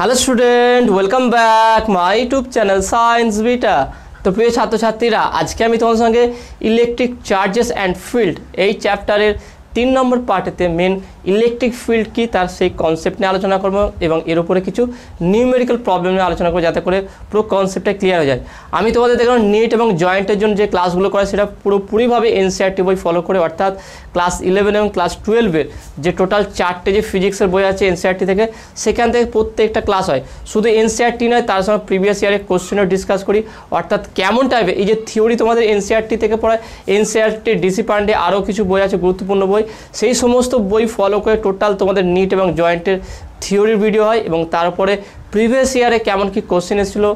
Hello student, welcome back my YouTube channel science beta. তো প্রিয় ছাত্রছাত্রীরা, আজকে আমি তোমাদের সঙ্গে ইলেকট্রিক চার্জেস অ্যান্ড ফিল্ড এই চ্যাপ্টারের 3 নম্বর পার্টেতে মেন ইলেকট্রিক ফিল্ড কি তার সেই কনসেপ্ট নিয়ে আলোচনা করব এবং এর উপরে কিছু নিউমেরিক্যাল প্রবলেম নিয়ে আলোচনা করব, যাতে করে পুরো কনসেপ্টটা ক্লিয়ার হয়ে যায়। আমি তোমাদের দেখলাম নিট এবং জয়েন্টের জন্য যে ক্লাসগুলো করে সেটা পুরোপুরিভাবে এনসিইআরটি বই ফলো করে, অর্থাৎ ক্লাস 11 এবং ক্লাস 12-এর যে টোটাল 4টে যে ফিজিক্সের বই আছে এনসিইআরটি থেকে, সেখান থেকে প্রত্যেকটা ক্লাস হয়। শুধু এনসিইআরটি নয়, তার সঙ্গে প্রিভিয়াস ইয়ারের কোশ্চেনও ডিসকাস করি, অর্থাৎ কেমন টাইপের এই যে থিওরি তোমাদের এনসিইআরটি থেকে পড়ায়, এনসিইআরটি ডিসি পান্ডে আরও কিছু বই আছে গুরুত্বপূর্ণ বই, সেই সমস্ত বই ফলো করে টোটাল তোমাদের নিট এবং জয়েন্টের থিওরির ভিডিও হয় এবং তারপরে প্রিভিয়াস ইয়ারে কেমন কি কোশ্চেন এসেছিলো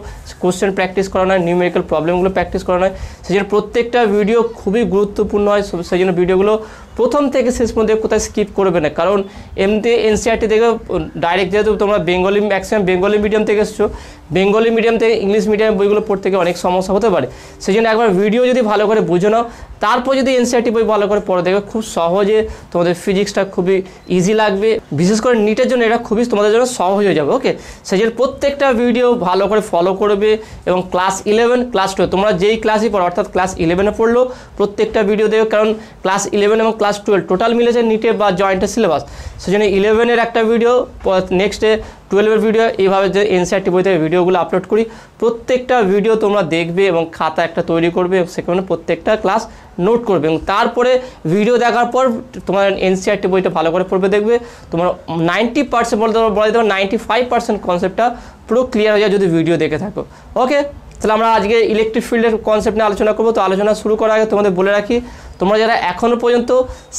কোশ্চেন প্র্যাকটিস করানো হয়, নিউমেরিক্যাল প্রবলেমগুলো প্র্যাকটিস করানো হয়। সেই জন্য প্রত্যেকটা ভিডিও খুবই গুরুত্বপূর্ণ হয়। সেই জন্য ভিডিওগুলো প্রথম থেকে শেষ পর্যন্ত কোথায় স্কিপ করবে না, কারণ এমনি এনসিইআরটি থেকে ডাইরেক্ট যেহেতু তোমরা বেঙ্গলি ম্যাক্সিমাম বেঙ্গলি মিডিয়াম থেকে এসছো, বেঙ্গলি মিডিয়াম থেকে ইংলিশ মিডিয়াম বইগুলো পড়তে গিয়ে অনেক সমস্যা হতে পারে। সেই জন্য একবার ভিডিও যদি ভালো করে বুঝে নাও, তারপর যদি এনসিইআরটি বই ভালো করে পড়ে দেখবে, খুব সহজে তোমাদের ফিজিক্সটা খুবই ইজি লাগবে। বিশেষ করে নিটের জন্য এটা খুবই তোমাদের জন্য সহজ হয়ে যাবে। ওকে, সেই জন্য প্রত্যেকটা ভিডিও ভালো করে ফলো করবে এবং ক্লাস 11 ক্লাস 12 তোমরা যেই ক্লাসই পড়ো, অর্থাৎ ক্লাস 11-এ পড়লো প্রত্যেকটা ভিডিও দেখো, কারণ ক্লাস 11 এবং ক্লাস 12 টোটাল মিলেছে নিটে বা জয়েন্টের সিলেবাস। সেই জন্য 11-এর একটা ভিডিও, নেক্সটে 12-এর ভিডিও, এইভাবে যে এনসিইআরটি বই থেকে ভিডিওগুলো আপলোড করি, প্রত্যেকটা ভিডিও তোমরা দেখবে এবং খাতা একটা তৈরি করবে, সেখানে প্রত্যেকটা ক্লাস নোট করবে এবং তারপরে ভিডিও দেখার পর তোমার এনসিইআরটি বইটা ভালো করে পড়বে, দেখবে তোমার 90% বলতে 95% কনসেপ্টটা পুরো ক্লিয়ার হয়ে যায় যদি ভিডিও দেখে থাকো। ওকে, তাহলে আমরা আজকে ইলেকট্রিক ফিল্ডের কনসেপ্ট নিয়ে আলোচনা করবো। তো আলোচনা শুরু করার আগে তোমাদের বলে রাখি, তোমরা যারা এখনও পর্যন্ত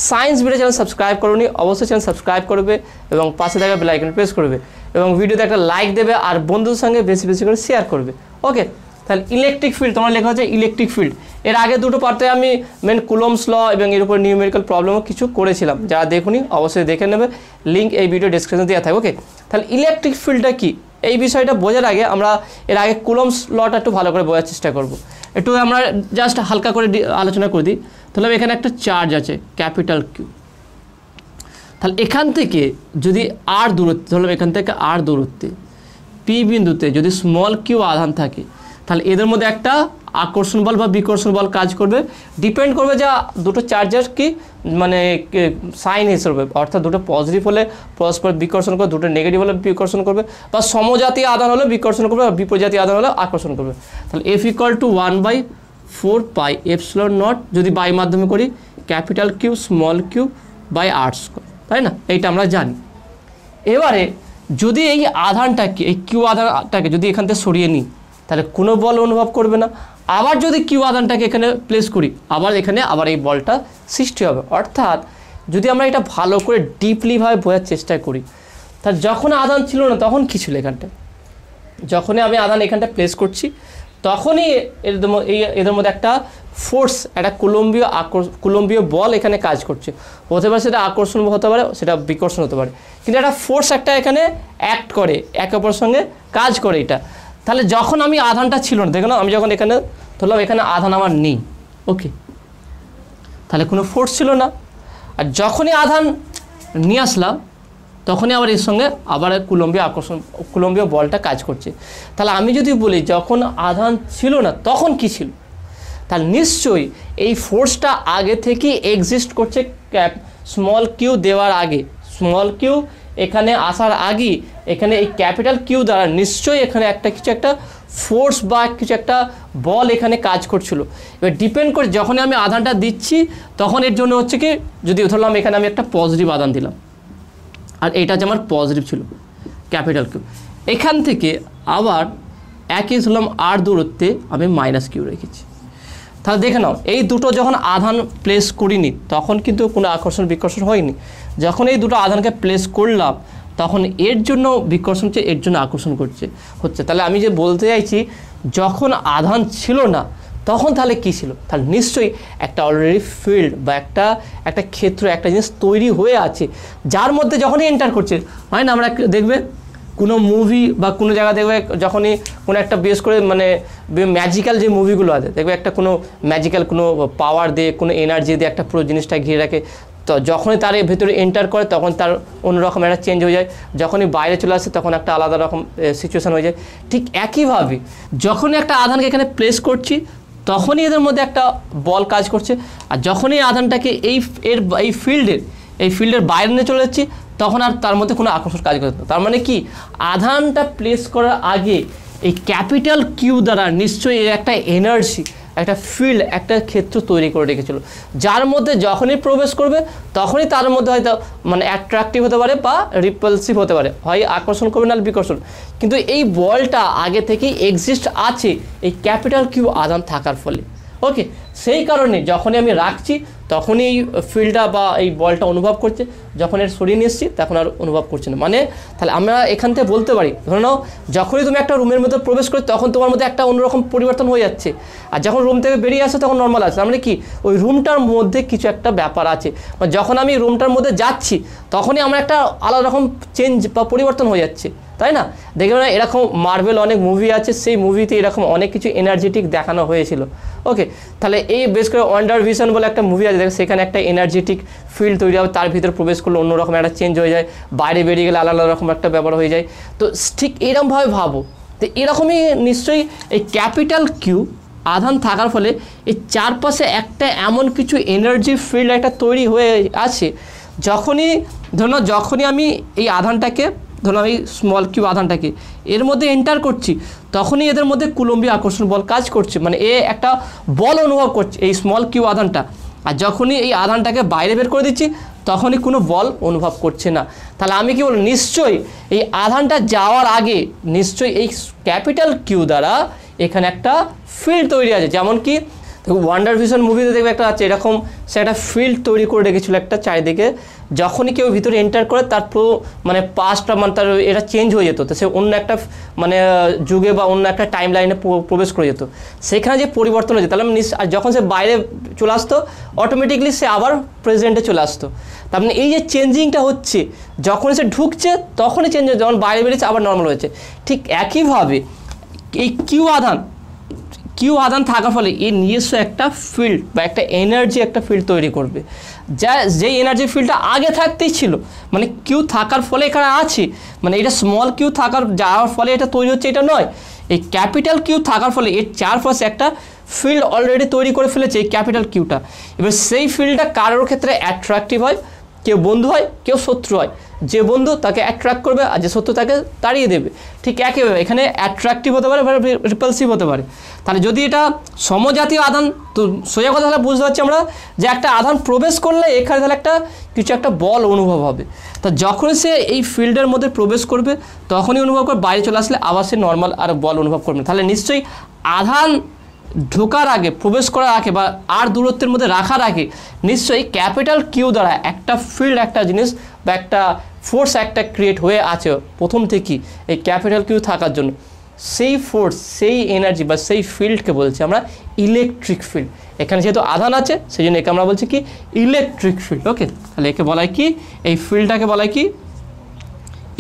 সায়েন্স বিটা চ্যানেল সাবস্ক্রাইব করোনি, অবশ্যই চ্যানেল সাবস্ক্রাইব করবে এবং পাশে থাকা বেল আইকন প্রেস করবে এবং ভিডিওতে একটা লাইক দেবে আর বন্ধুদের সঙ্গে বেশি বেশি করে শেয়ার করবে। ওকে, তাহলে ইলেকট্রিক ফিল্ড তোমরা লেখা হচ্ছে ইলেকট্রিক ফিল্ড। এর আগে দুটো পার্টে আমি মেন কুলম্বস ল এবং এর উপর নিউমেরিক্যাল প্রবলেমও কিছু করেছিলাম, যারা দেখুনি অবশ্যই দেখে নেবে, লিঙ্ক এই ভিডিও ডেসক্রিপশনে দেওয়া থাকে। ওকে, তাহলে ইলেকট্রিক ফিল্ডটা কি এই বিষয়টা বোঝার আগে আমরা এর আগে কুলম্বস লটা একটু ভালো করে বোঝার চেষ্টা করব। একটু আমরা জাস্ট হালকা করে আলোচনা করে দিই। তাহলে এখানে একটা চার্জ আছে ক্যাপিটাল কিউ, তাহলে এখান থেকে যদি আর দূরত্বে, ধরলাম এখান থেকে আর দূরত্বে পি বিন্দুতে যদি স্মল কিউ আধান থাকে, তাহলে এদের মধ্যে একটা আকর্ষণ বল বা বিকর্ষণ বল কাজ করবে, ডিপেন্ড করবে যে দুটো চার্জের কি মানে সাইন হিসেবে, অর্থাৎ দুটো পজিটিভ হলে পরস্পর বিকর্ষণ করবে, দুটো নেগেটিভ হলে বিকর্ষণ করবে, বা সমজাতীয় আধান হলে বিকর্ষণ করবে, বা বিপরীতজাতীয় আধান হলে আকর্ষণ করবে। তাহলে F = 1/4 পাই এপসিলন নট, যদি বাই মাধ্যমে করি capital Q small Q by r², তাই না? এইটা আমরা জানি। এবারে যদি এই আধানটাকে, এই কিউ আধানটাকে যদি এখান থেকে সরিয়ে নিই, তাহলে কোনো বল অনুভব করবে না। আবার যদি কিউ আধানটাকে এখানে প্লেস করি, আবার এখানে আবার এই বলটা সৃষ্টি হবে। অর্থাৎ যদি আমরা এটা ভালো করে ডিপলিভাবে বোঝার চেষ্টা করি, তাহলে যখন আধান ছিল না তখন কী ছিল এখানটা, যখনই আমি আধান এখানটা প্লেস করছি তখনই এদের মধ্যে একটা ফোর্স, একটা কুলম্বীয় বল এখানে কাজ করছে। হতে পারে সেটা আকর্ষণ হতে পারে, সেটা বিকর্ষণ হতে পারে, কিন্তু একটা ফোর্স একটা এখানে অ্যাক্ট করে, একে অপরের সঙ্গে কাজ করে এটা। তাহলে যখন আমি আধানটা ছিল না, দেখো না, আমি যখন এখানে ধরলাম এখানে আধান আমার নেই, ওকে, তাহলে কোনো ফোর্স ছিল না। আর যখনই আধান নিয়ে আসলাম তখনই আবার এর সঙ্গে আবার কুলম্বীয় বলটা কাজ করছে। তাহলে আমি যদি বলি যখন আধান ছিল না তখন কি ছিল, তাহলে নিশ্চয়ই এই ফোর্সটা আগে থেকেই এক্সিস্ট করছে স্মল কিউ দেওয়ার আগে, স্মল কিউ এখানে আসার আগে এখানে এই ক্যাপিটাল কিউ দ্বারা নিশ্চয়ই এখানে কিছু একটা ফোর্স বা কিছু একটা বল এখানে কাজ করছিল। এবার ডিপেন্ড করে যখনই আমি আধানটা দিচ্ছি তখন এর জন্য হচ্ছে কি, যদি ধরলাম এখানে আমি একটা পজিটিভ আধান দিলাম আর এটা যে আমার পজিটিভ ছিল ক্যাপিটাল কিউ, এখান থেকে আবার একই ধরলাম আর দূরত্বে আমি মাইনাস কিউ রেখেছি। তাহলে দেখে নাও, এই দুটো যখন আধান প্লেস করিনি তখন কিন্তু কোনো আকর্ষণ বিকর্ষণ হয়নি। যখন এই দুটো আধানকে প্লেস করলাম তখন এর জন্য বিকর্ষণ হচ্ছে, এর জন্য আকর্ষণ হচ্ছে। তাহলে আমি যে বলতে চাইছি, যখন আধান ছিল না তখন তাহলে কী ছিল, তাহলে নিশ্চয়ই একটা অলরেডি ফিল্ড বা একটা ক্ষেত্র, একটা জিনিস তৈরি হয়ে আছে, যার মধ্যে যখনই এন্টার করছে, হয় না, আমরা দেখবে কোনো মুভি বা কোনো জায়গা দেখবে যখনই কোনো একটা বেশ করে মানে ম্যাজিক্যাল যে মুভিগুলো আছে, দেখবে একটা কোনো ম্যাজিক্যাল কোনো পাওয়ার দিয়ে, কোনো এনার্জি দিয়ে একটা পুরো জিনিসটা ঘিরে রাখে, তো যখনই তার ভেতরে এন্টার করে তখন তার অন্যরকম একটা চেঞ্জ হয়ে যায়, যখনই বাইরে চলে আসে তখন একটা আলাদা রকম সিচুয়েশান হয়ে যায়। ঠিক একইভাবে যখনই একটা আধানকে এখানে প্লেস করছি তখনই এদের মধ্যে একটা বল কাজ করছে, আর যখনই আধানটাকে এই ফিল্ডের বাইরে নিয়ে চলে যাচ্ছি তখন আর তার মধ্যে কোনো আকর্ষণ কাজ করছে না। তার মানে কি, আধানটা প্লেস করার আগে এই ক্যাপিটাল কিউ দ্বারা নিশ্চয়ই এর একটা এনার্জি, একটা ফিল্ড, একটা ক্ষেত্র তৈরি করে রেখেছিল, যার মধ্যে যখনই প্রবেশ করবে তখনই তার মধ্যে হয়তো মানে অ্যাট্রাকটিভ হতে পারে বা রিপালসিভ হতে পারে, হয় আকর্ষণ করবে না বিকর্ষণ। কিন্তু এই বলটা আগে থেকেই এক্সিস্ট আছে এই ক্যাপিটাল কিউ আধান থাকার ফলে। ওকে, সেই কারণে যখনই আমি রাখছি তখনই এই ফিল্ডটা বা এই বলটা অনুভব করছে, যখন এর সরিয়ে নিয়ে এসছি তখন আর অনুভব করছে না। মানে তাহলে আমরা এখান থেকে বলতে পারি, ধরে নাও যখনই তুমি একটা রুমের মধ্যে প্রবেশ করো তখন তোমার মধ্যে একটা অন্যরকম পরিবর্তন হয়ে যাচ্ছে, আর যখন রুম থেকে বেরিয়ে আসে তখন নর্মাল আছে। তার মানে কি, ওই রুমটার মধ্যে কিছু একটা ব্যাপার আছে, মানে যখন আমি রুমটার মধ্যে যাচ্ছি তখনই আমার একটা আলাদা রকম চেঞ্জ বা পরিবর্তন হয়ে যাচ্ছে, তাই না? দেখবেন না, এরকম মার্ভেল অনেক মুভি আছে, সেই মুভিতে এরকম অনেক কিছু এনার্জেটিক দেখানো হয়েছিল। ওকে, তাহলে এই বেশ করে ওয়ান্ডার ভিশন বলে একটা মুভি আছে, সেখানে একটা এনার্জেটিক ফিল্ড তৈরি হবে, তার ভিতরে প্রবেশ করলে অন্যরকম একটা চেঞ্জ হয়ে যায়, বাইরে বেরিয়ে গেলে আলাদা রকম একটা ব্যাপার হয়ে যায়। তো ঠিক এরকমভাবে ভাবো, তো এরকমই নিশ্চয়ই এই ক্যাপিটাল কিউ আধান থাকার ফলে এই চারপাশে একটা এমন কিছু এনার্জি ফিল্ড একটা তৈরি হয়ে আছে, যখনই আমি এই আধানটাকে ধরুন এই স্মল কিউ আধানটাকে এর মধ্যে এন্টার করছি তখনই এদের মধ্যে কুলম্বীয় আকর্ষণ বল কাজ করছে, মানে এ একটা বল অনুভব করছে এই স্মল কিউ আধানটা। আর যখনই এই আধানটাকে বাইরে বের করে দিচ্ছি তখনই কোনো বল অনুভব করছে না। তাহলে আমি কি বলবো, নিশ্চয়ই এই আধানটা যাওয়ার আগে নিশ্চয়ই এই ক্যাপিটাল কিউ দ্বারা এখানে একটা ফিল্ড তৈরি আছে। যেমন কি ওয়ান্ডার ভিশন মুভিতে দেখবে একটা আছে এরকম, সে একটা ফিল্ড তৈরি করে রেখেছিল একটা চারিদিকে, যখনই কেউ ভিতরে এন্টার করে তার মানে পাস্টটা মানে তার এটা চেঞ্জ হয়ে যেত, তো সে অন্য একটা মানে যুগে বা অন্য একটা টাইম লাইনে প্রবেশ করে যেত, সেখানে যে পরিবর্তন হয়েছে। তাহলে আর যখন সে বাইরে চলে আসতো অটোমেটিকলি সে আবার প্রেজেন্টে চলে আসতো। তার মানে এই যে চেঞ্জিংটা হচ্ছে, যখন সে ঢুকছে তখনই চেঞ্জ হচ্ছে, যখন বাইরে বেরিয়েছে আবার নর্মাল হয়েছে। ঠিক একইভাবে এই কিউ আধান থাকার ফলে এই নিজস্ব একটা ফিল্ড বা একটা এনার্জি একটা ফিল্ড তৈরি করবে, যেই এনার্জি ফিল্ডটা আগে থাকতেই ছিল, মানে কিউ থাকার ফলে এখানে আছে, মানে এটা স্মল কিউ যাওয়ার ফলে এটা তৈরি হচ্ছে এটা নয়, এই ক্যাপিটাল কিউ থাকার ফলে এর চারপাশে একটা ফিল্ড অলরেডি তৈরি করে ফেলেছে এই ক্যাপিটাল কিউটা। এবার সেই ফিল্ডটা কারোর ক্ষেত্রে অ্যাট্রাকটিভ হয়, কেউ বন্ধু হয় কেউ শত্রু হয়, যে বন্ধু তাকে অ্যাট্রাক্ট করবে আর যে শত্রু তাকে তাড়িয়ে দেবে। ঠিক একইভাবে এখানে অ্যাট্রাকটিভ হতে পারে বা রিপালসিভ হতে পারে। তাহলে যদি এটা সমজাতীয় আধান, তো সোজা কথা তাহলে বুঝতে পারছি আমরা যে একটা আধান প্রবেশ করলে এখানে তাহলে কিছু একটা বল অনুভব হবে। তা যখন সে এই ফিল্ডের মধ্যে প্রবেশ করবে তখনই অনুভব করবে, বাইরে চলে আসলে আবার সে নর্মাল আর বল অনুভব করবে। তাহলে নিশ্চয়ই আধান ঢোকার আগে, প্রবেশ করার আগে বা আর দূরত্বের মধ্যে রাখার আগে নিশ্চয়ই ক্যাপিটাল কিউ দ্বারা একটা ফিল্ড, একটা জিনিস বা একটা ফোর্স একটা ক্রিয়েট হয়ে আছে প্রথম থেকেই এই ক্যাপিটাল কিউ থাকার জন্য। সেই ফোর্স, সেই এনার্জি বা সেই ফিল্ডকে বলছি আমরা ইলেকট্রিক ফিল্ড। এখানে যেহেতু আধান আছে সেই জন্য একে আমরা বলছি কি ইলেকট্রিক ফিল্ড। ওকে, তাহলে একে বলা হয় কি, এই ফিল্ডটাকে বলা হয় কি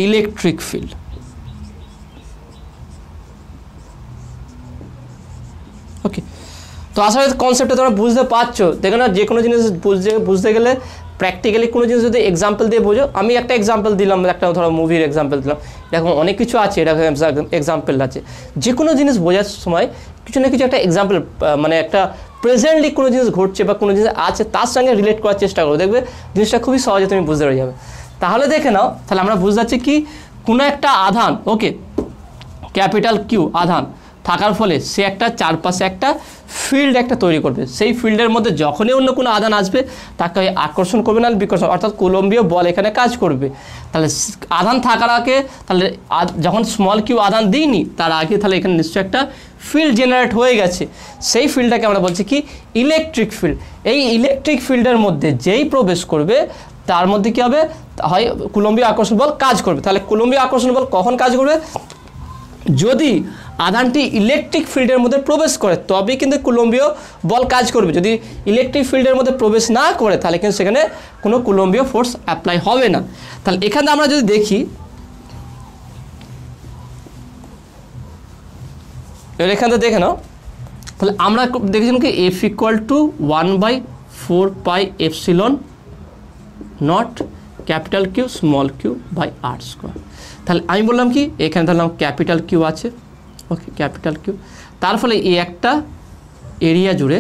ইলেকট্রিক ফিল্ড। ওকে, তো আসলে কনসেপ্টটা তোমরা বুঝতে পারছো। দেখো না, যে কোনো জিনিস বুঝতে গেলে প্র্যাকটিক্যালি কোনো জিনিস যদি এক্সাম্পল দিয়ে বোঝো, আমি একটা এক্সাম্পল দিলাম, একটা ধরো মুভির এক্সাম্পল দিলাম, এরকম অনেক কিছু আছে, এরকম এক্সাম্পল আছে। যে কোনো জিনিস বোঝার সময় কিছু না কিছু একটা এক্সাম্পল, মানে একটা প্রেজেন্টলি কোনো জিনিস ঘটছে বা কোনো জিনিস আছে তার সঙ্গে রিলেট করার চেষ্টা করো, দেখবে জিনিসটা খুবই সহজে তুমি বুঝতে পেরে যাবে। তাহলে দেখে নাও, তাহলে আমরা বুঝতে পারছি কি কোনো একটা আধান, ওকে, ক্যাপিটাল কিউ আধান থাকার ফলে সে একটা চারপাশে একটা ফিল্ড একটা তৈরি করবে। সেই ফিল্ডের মধ্যে যখনই অন্য কোনো আধান আসবে তাকে আকর্ষণ করবে না বিকর্ষণ, অর্থাৎ কুলম্বীয় বল এখানে কাজ করবে। তাহলে আধান থাকার আগে, তাহলে যখন স্মল কিউ আধান দিইনি তার আগে তাহলে এখানে নিশ্চয়ই একটা ফিল্ড জেনারেট হয়ে গেছে। সেই ফিল্ডটাকে আমরা বলছি কি ইলেকট্রিক ফিল্ড। এই ইলেকট্রিক ফিল্ডের মধ্যে যেই প্রবেশ করবে তার মধ্যে কী হবে, হয় কুলম্বীয় আকর্ষণ বল কাজ করবে। তাহলে কুলম্বীয় আকর্ষণ বল কখন কাজ করবে, যদি আধানটি ইলেকট্রিক ফিল্ডের মধ্যে প্রবেশ করে তবেই কিন্তু কুলম্বীয় বল কাজ করবে। যদি ইলেকট্রিক ফিল্ডের মধ্যে প্রবেশ না করে তাহলে কিন্তু সেখানে কোনো কুলম্বীয় ফোর্স অ্যাপ্লাই হবে না। তাহলে এখানে আমরা যদি দেখি, এবার এখান থেকে দেখে নাও, তাহলে আমরা দেখেছিলাম কি F = 1/4 pi epsilon naught capital Q small Q by R square. তাহলে আমি বললাম কি এখানে ধরলাম ক্যাপিটাল কিউ আছে, ওকে ক্যাপিটাল কিউ, তার ফলে এই একটা এরিয়া জুড়ে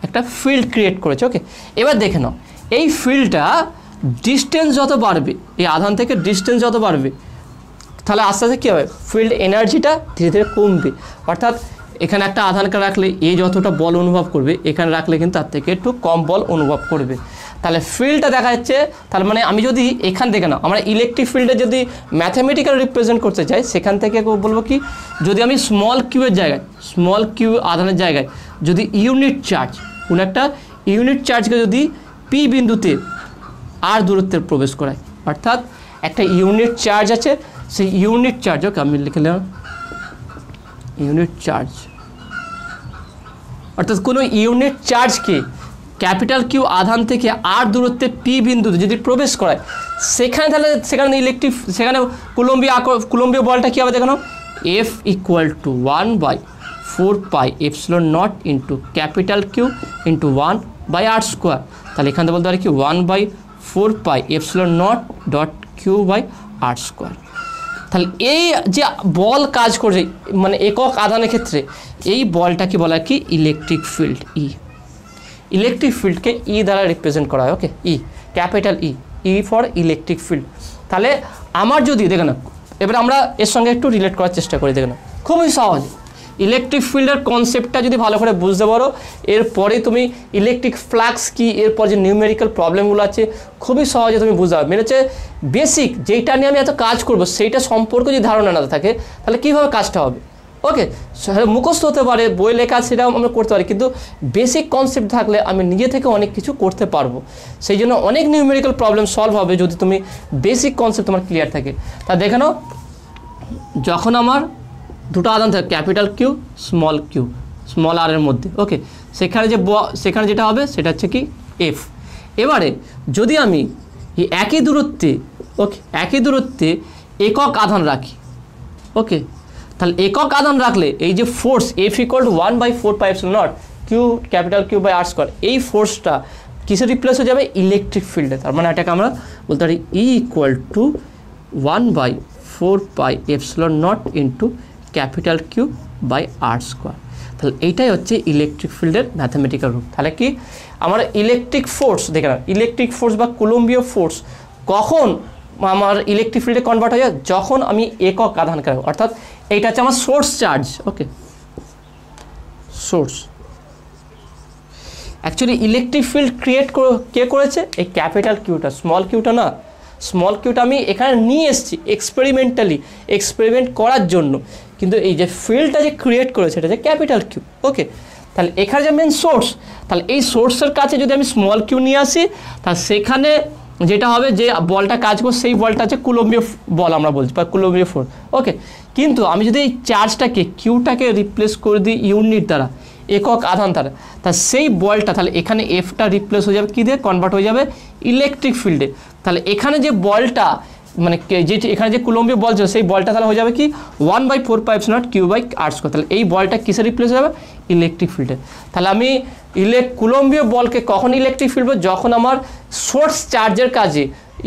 একটা ফিল্ড ক্রিয়েট করেছে। ওকে, এবার দেখে নাও এই ফিল্ডটা ডিস্টেন্স যত বাড়বে, এই আধান থেকে ডিস্টেন্স যত বাড়বে, তাহলে আস্তে আস্তে কী হবে, ফিল্ড এনার্জিটা ধীরে ধীরে কমবে। অর্থাৎ এখানে একটা আধানকে রাখলে এই যতটা বল অনুভব করবে, এখানে রাখলে কিন্তু তার থেকে একটু কম বল অনুভব করবে। তাহলে ফিল্ডটা দেখা যাচ্ছে, তার মানে আমি যদি এখান থেকে না আমরা ইলেকট্রিক ফিল্ডে যদি ম্যাথামেটিক্যাল রিপ্রেজেন্ট করতে চাই, সেখান থেকে বলবো কি, যদি আমি স্মল কিউয়ের জায়গায়, স্মল কিউ আধানের জায়গায় যদি ইউনিট চার্জ, কোনো একটা ইউনিট চার্জকে যদি পি বিন্দুতে আর দূরত্বের প্রবেশ করায়, অর্থাৎ একটা ইউনিট চার্জ আছে, সেই ইউনিট চার্জ, ওকে আমি লিখলাম ইউনিট চার্জ, অর্থাৎ কোনো ইউনিট চার্জকে ক্যাপিটাল কিউ আধান থেকে আর দূরত্বে পি বিন্দুতে যদি প্রবেশ করায়, সেখানে তাহলে সেখানে ইলেকট্রিক, সেখানে কুলম্বীয় বলটা কী হবে দেখানো, F equal to 1/4πε0 into capital Q into 1/r square. তাহলে এখানে বলতে পারি কি 1/4πε0.q/r স্কোয়ার। তাহলে এই যে বল কাজ করছে মানে একক আধানের ক্ষেত্রে, এই বলটাকে বলা হয় কি ইলেকট্রিক ফিল্ড। ইলেকট্রিক ফিল্ডকে ই দ্বারা রিপ্রেজেন্ট করা হয়, okay E capital E for electric field. তাহলে আমার যদি দেখে না, এবার আমরা এর সঙ্গে একটু রিলেট করার চেষ্টা করি, দেখে না খুবই সহজ। ইলেকট্রিক ফিল্ডের কনসেপ্টটা যদি ভালো করে বুঝতে পারো, এরপরে তুমি ইলেকট্রিক ফ্লাক্স কি, এরপর যে নিউমেরিক্যাল প্রবলেমগুলো আছে খুবই সহজে তুমি বুঝতে পারবে। মেনে হচ্ছে বেসিক যেইটা নিয়ে আমি এত কাজ করবো সেইটা সম্পর্কে যদি ধারণা না থাকে, তাহলে কীভাবে কাজটা হবে। ওকে, মুখস্থ হতে পারে, বই লেখা সেটাও আমরা করতে পারি, কিন্তু বেসিক কনসেপ্ট থাকলে আমি নিজে থেকে অনেক কিছু করতে পারবো। সেই জন্য অনেক নিউমেরিক্যাল প্রবলেম সলভ হবে যদি তুমি বেসিক কনসেপ্ট তোমার ক্লিয়ার থাকে। তা দেখে নাও, যখন আমার দুটো আধান থাকে ক্যাপিটাল কিউ স্মল আর এর মধ্যে, ওকে সেখানে যেটা হবে সেটা হচ্ছে কি এফ। এবারে যদি আমি এই একই দূরত্বে একক আধান রাখি, ওকে তাহলে একক আধান রাখলে এই যে force F equal to 1/4πε0 q capital Q by R square, এই ফোর্সটা কিসে রিপ্লেস হয়ে যাবে, ইলেকট্রিক ফিল্ডে। তার মানে এটাকে আমরা বলতে পারি E equal to 1/4πε0 into capital Q by R square. তাহলে এইটাই হচ্ছে ইলেকট্রিক ফিল্ডের ম্যাথামেটিক্যাল রূপ। তাহলে কি আমার ইলেকট্রিক ফোর্স, দেখে না ইলেকট্রিক ফোর্স বা কুলম্বীয় ফোর্স কখন আমার ইলেকট্রিক ফিল্ডে কনভার্ট হয়ে যায়, যখন আমি একক আধানকে রাখবো। অর্থাৎ এইটা হচ্ছে আমার source charge, okay source. Actually electric field create কে করেছে, এই ক্যাপিটাল কিউটা, স্মল কিউটা না। স্মল কিউটা আমি এখানে নিয়ে এসেছি এক্সপেরিমেন্ট করার জন্য, কিন্তু এই যে ফিল্ডটা যে ক্রিয়েট করেছে এটা যে ক্যাপিটাল কিউ। ওকে, তাহলে এখানে যে মেন সোর্স, তাহলে এই সোর্সের কাছে যদি আমি স্মল কিউ নিয়ে আসি, তাহলে সেখানে যেটা হবে, যে বলটা কাজ করবে সেই বলটা হচ্ছে কুলম্বীয় বল আমরা বলছি, বা কুলম্বীয় ফোর্স। ওকে, কিন্তু আমি যদি এই চার্জটাকে কিউটাকে রিপ্লেস করে দিই ইউনিট দ্বারা, একক আধান দ্বারা, তা সেই বলটা তাহলে এখানে এফটা রিপ্লেস হয়ে যাবে কী দিয়ে, কনভার্ট হয়ে যাবে ইলেকট্রিক ফিল্ডে। তাহলে এখানে যে বলটা মানে যে এখানে যে কুলম্বীয় বল ছিল, সেই বলটা তাহলে হয়ে যাবে কি 1/4πε0 কিউ বাই আর স্কোয়ার। তাহলে এই বলটা কিসে রিপ্লেস হয়ে যাবে, ইলেকট্রিক ফিল্ডে। তাহলে আমি কুলম্বীয় বলকে কখন ইলেকট্রিক ফিল্ড, যখন আমার সোর্স চার্জের কাজে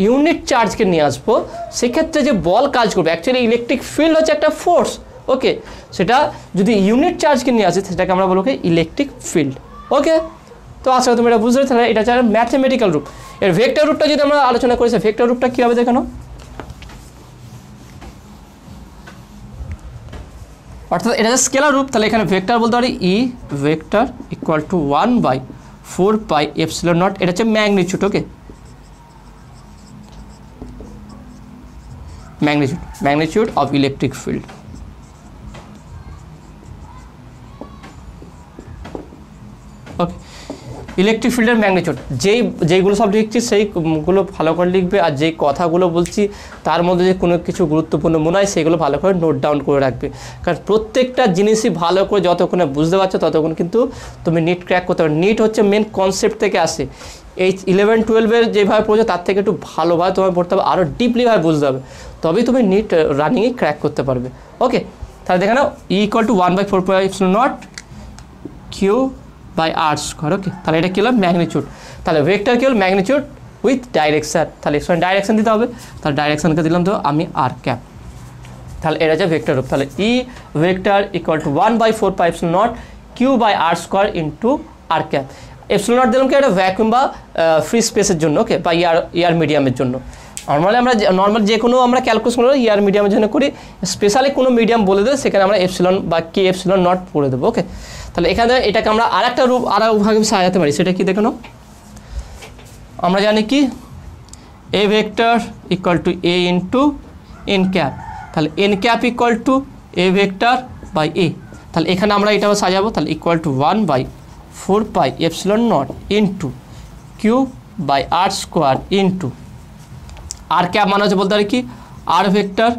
ইউনিট চার্জকে নিয়ে আসবো, সেক্ষেত্রে যে বল কাজ করবে, অ্যাকচুয়ালি ইলেকট্রিক ফিল্ড হচ্ছে একটা ফোর্স। ওকে, সেটা যদি ইউনিট চার্জকে নিয়ে আসে সেটাকে আমরা বলবো ইলেকট্রিক ফিল্ড। ওকে, তো আশা করি তুমি এটা বুঝতে, তাহলে এটা হচ্ছে ম্যাথমেটিক্যাল রূপ। এর ভেক্টর রূপটা যদি আমরা আলোচনা করি, ভেক্টর রূপটা কী হবে দেখানো, অর্থাৎ এটা যে স্কেলার রূপ। তাহলে এখানে ভেক্টর বলতে পারি ই ভেক্টর ইকুয়াল টু 1/4πε0, এটা হচ্ছে magnitude. Okay, magnitude of electric field. Okay, electric ফিল্ডের ম্যাগনিটিউড যেইগুলো সব লিখছি সেইগুলো ভালো করে লিখবে, আর যেই কথাগুলো বলছি তার মধ্যে যে কোনো কিছু গুরুত্বপূর্ণ মনে হয় সেগুলো ভালো করে নোট ডাউন করে রাখবে। কারণ প্রত্যেকটা জিনিসই ভালো করে যতক্ষণে বুঝতে পারছো ততক্ষণ কিন্তু তুমি নিট ক্র্যাক করতে পারো। নিট হচ্ছে মেন কনসেপ্ট থেকে আসে, এই 11-12 যেভাবে পড়ছো তার থেকে একটু ভালোভাবে তোমায় পড়তে হবে, আরও ডিপলিভাবে বুঝতে হবে, তবেই তুমি নিট রানিংয়ে ক্র্যাক করতে পারবে। ওকে, তাহলে দেখে নাও E equal to 1/4πε0 q by R square. Okay, তাহলে এটা কী হলো ম্যাগনিটিউড। তাহলে ভেক্টর কী হল ম্যাগনিটিউড উইথ ডাইরেকশান, তাহলে এক্স ওয়াই ডাইরেকশান দিতে হবে, তাহলে ডাইরেকশানকে দিলাম তো আমি আর ক্যাপ, তাহলে এটা হচ্ছে ভেক্টর রূপ। তাহলে E vector equal to 1/4πε0 q by R square into r cap. Epsilon nought দিলাম কি এটা ভ্যাকুয়াম বা ফ্রি স্পেসের জন্য, ওকে, বা ইয়ার মিডিয়ামের জন্য। নর্মালি আমরা যে কোনো আমরা ক্যালকুলেশন করবো ইয়ার মিডিয়ামের জন্য করি, স্পেশালি কোনো মিডিয়াম বলে দেবে সেখানে আমরা এপসিলন বা কে এপসিলন নট করে দেবো, ওকে। তাহলে এখানে এটাকে আমরা আরেকটা রূপ ভাবে সাজাতে পারি, সেটা কি দেখো না, আমরা জানি কি A vector equal to A into n cap, তাহলে n cap equal to A vector by A, তাহলে এখানে আমরা এটাও সাজাবো, তাহলে equal to 1/4πε0 into q by R square into r cap মানে হচ্ছে বলতে পারি কি আর ভেক্টর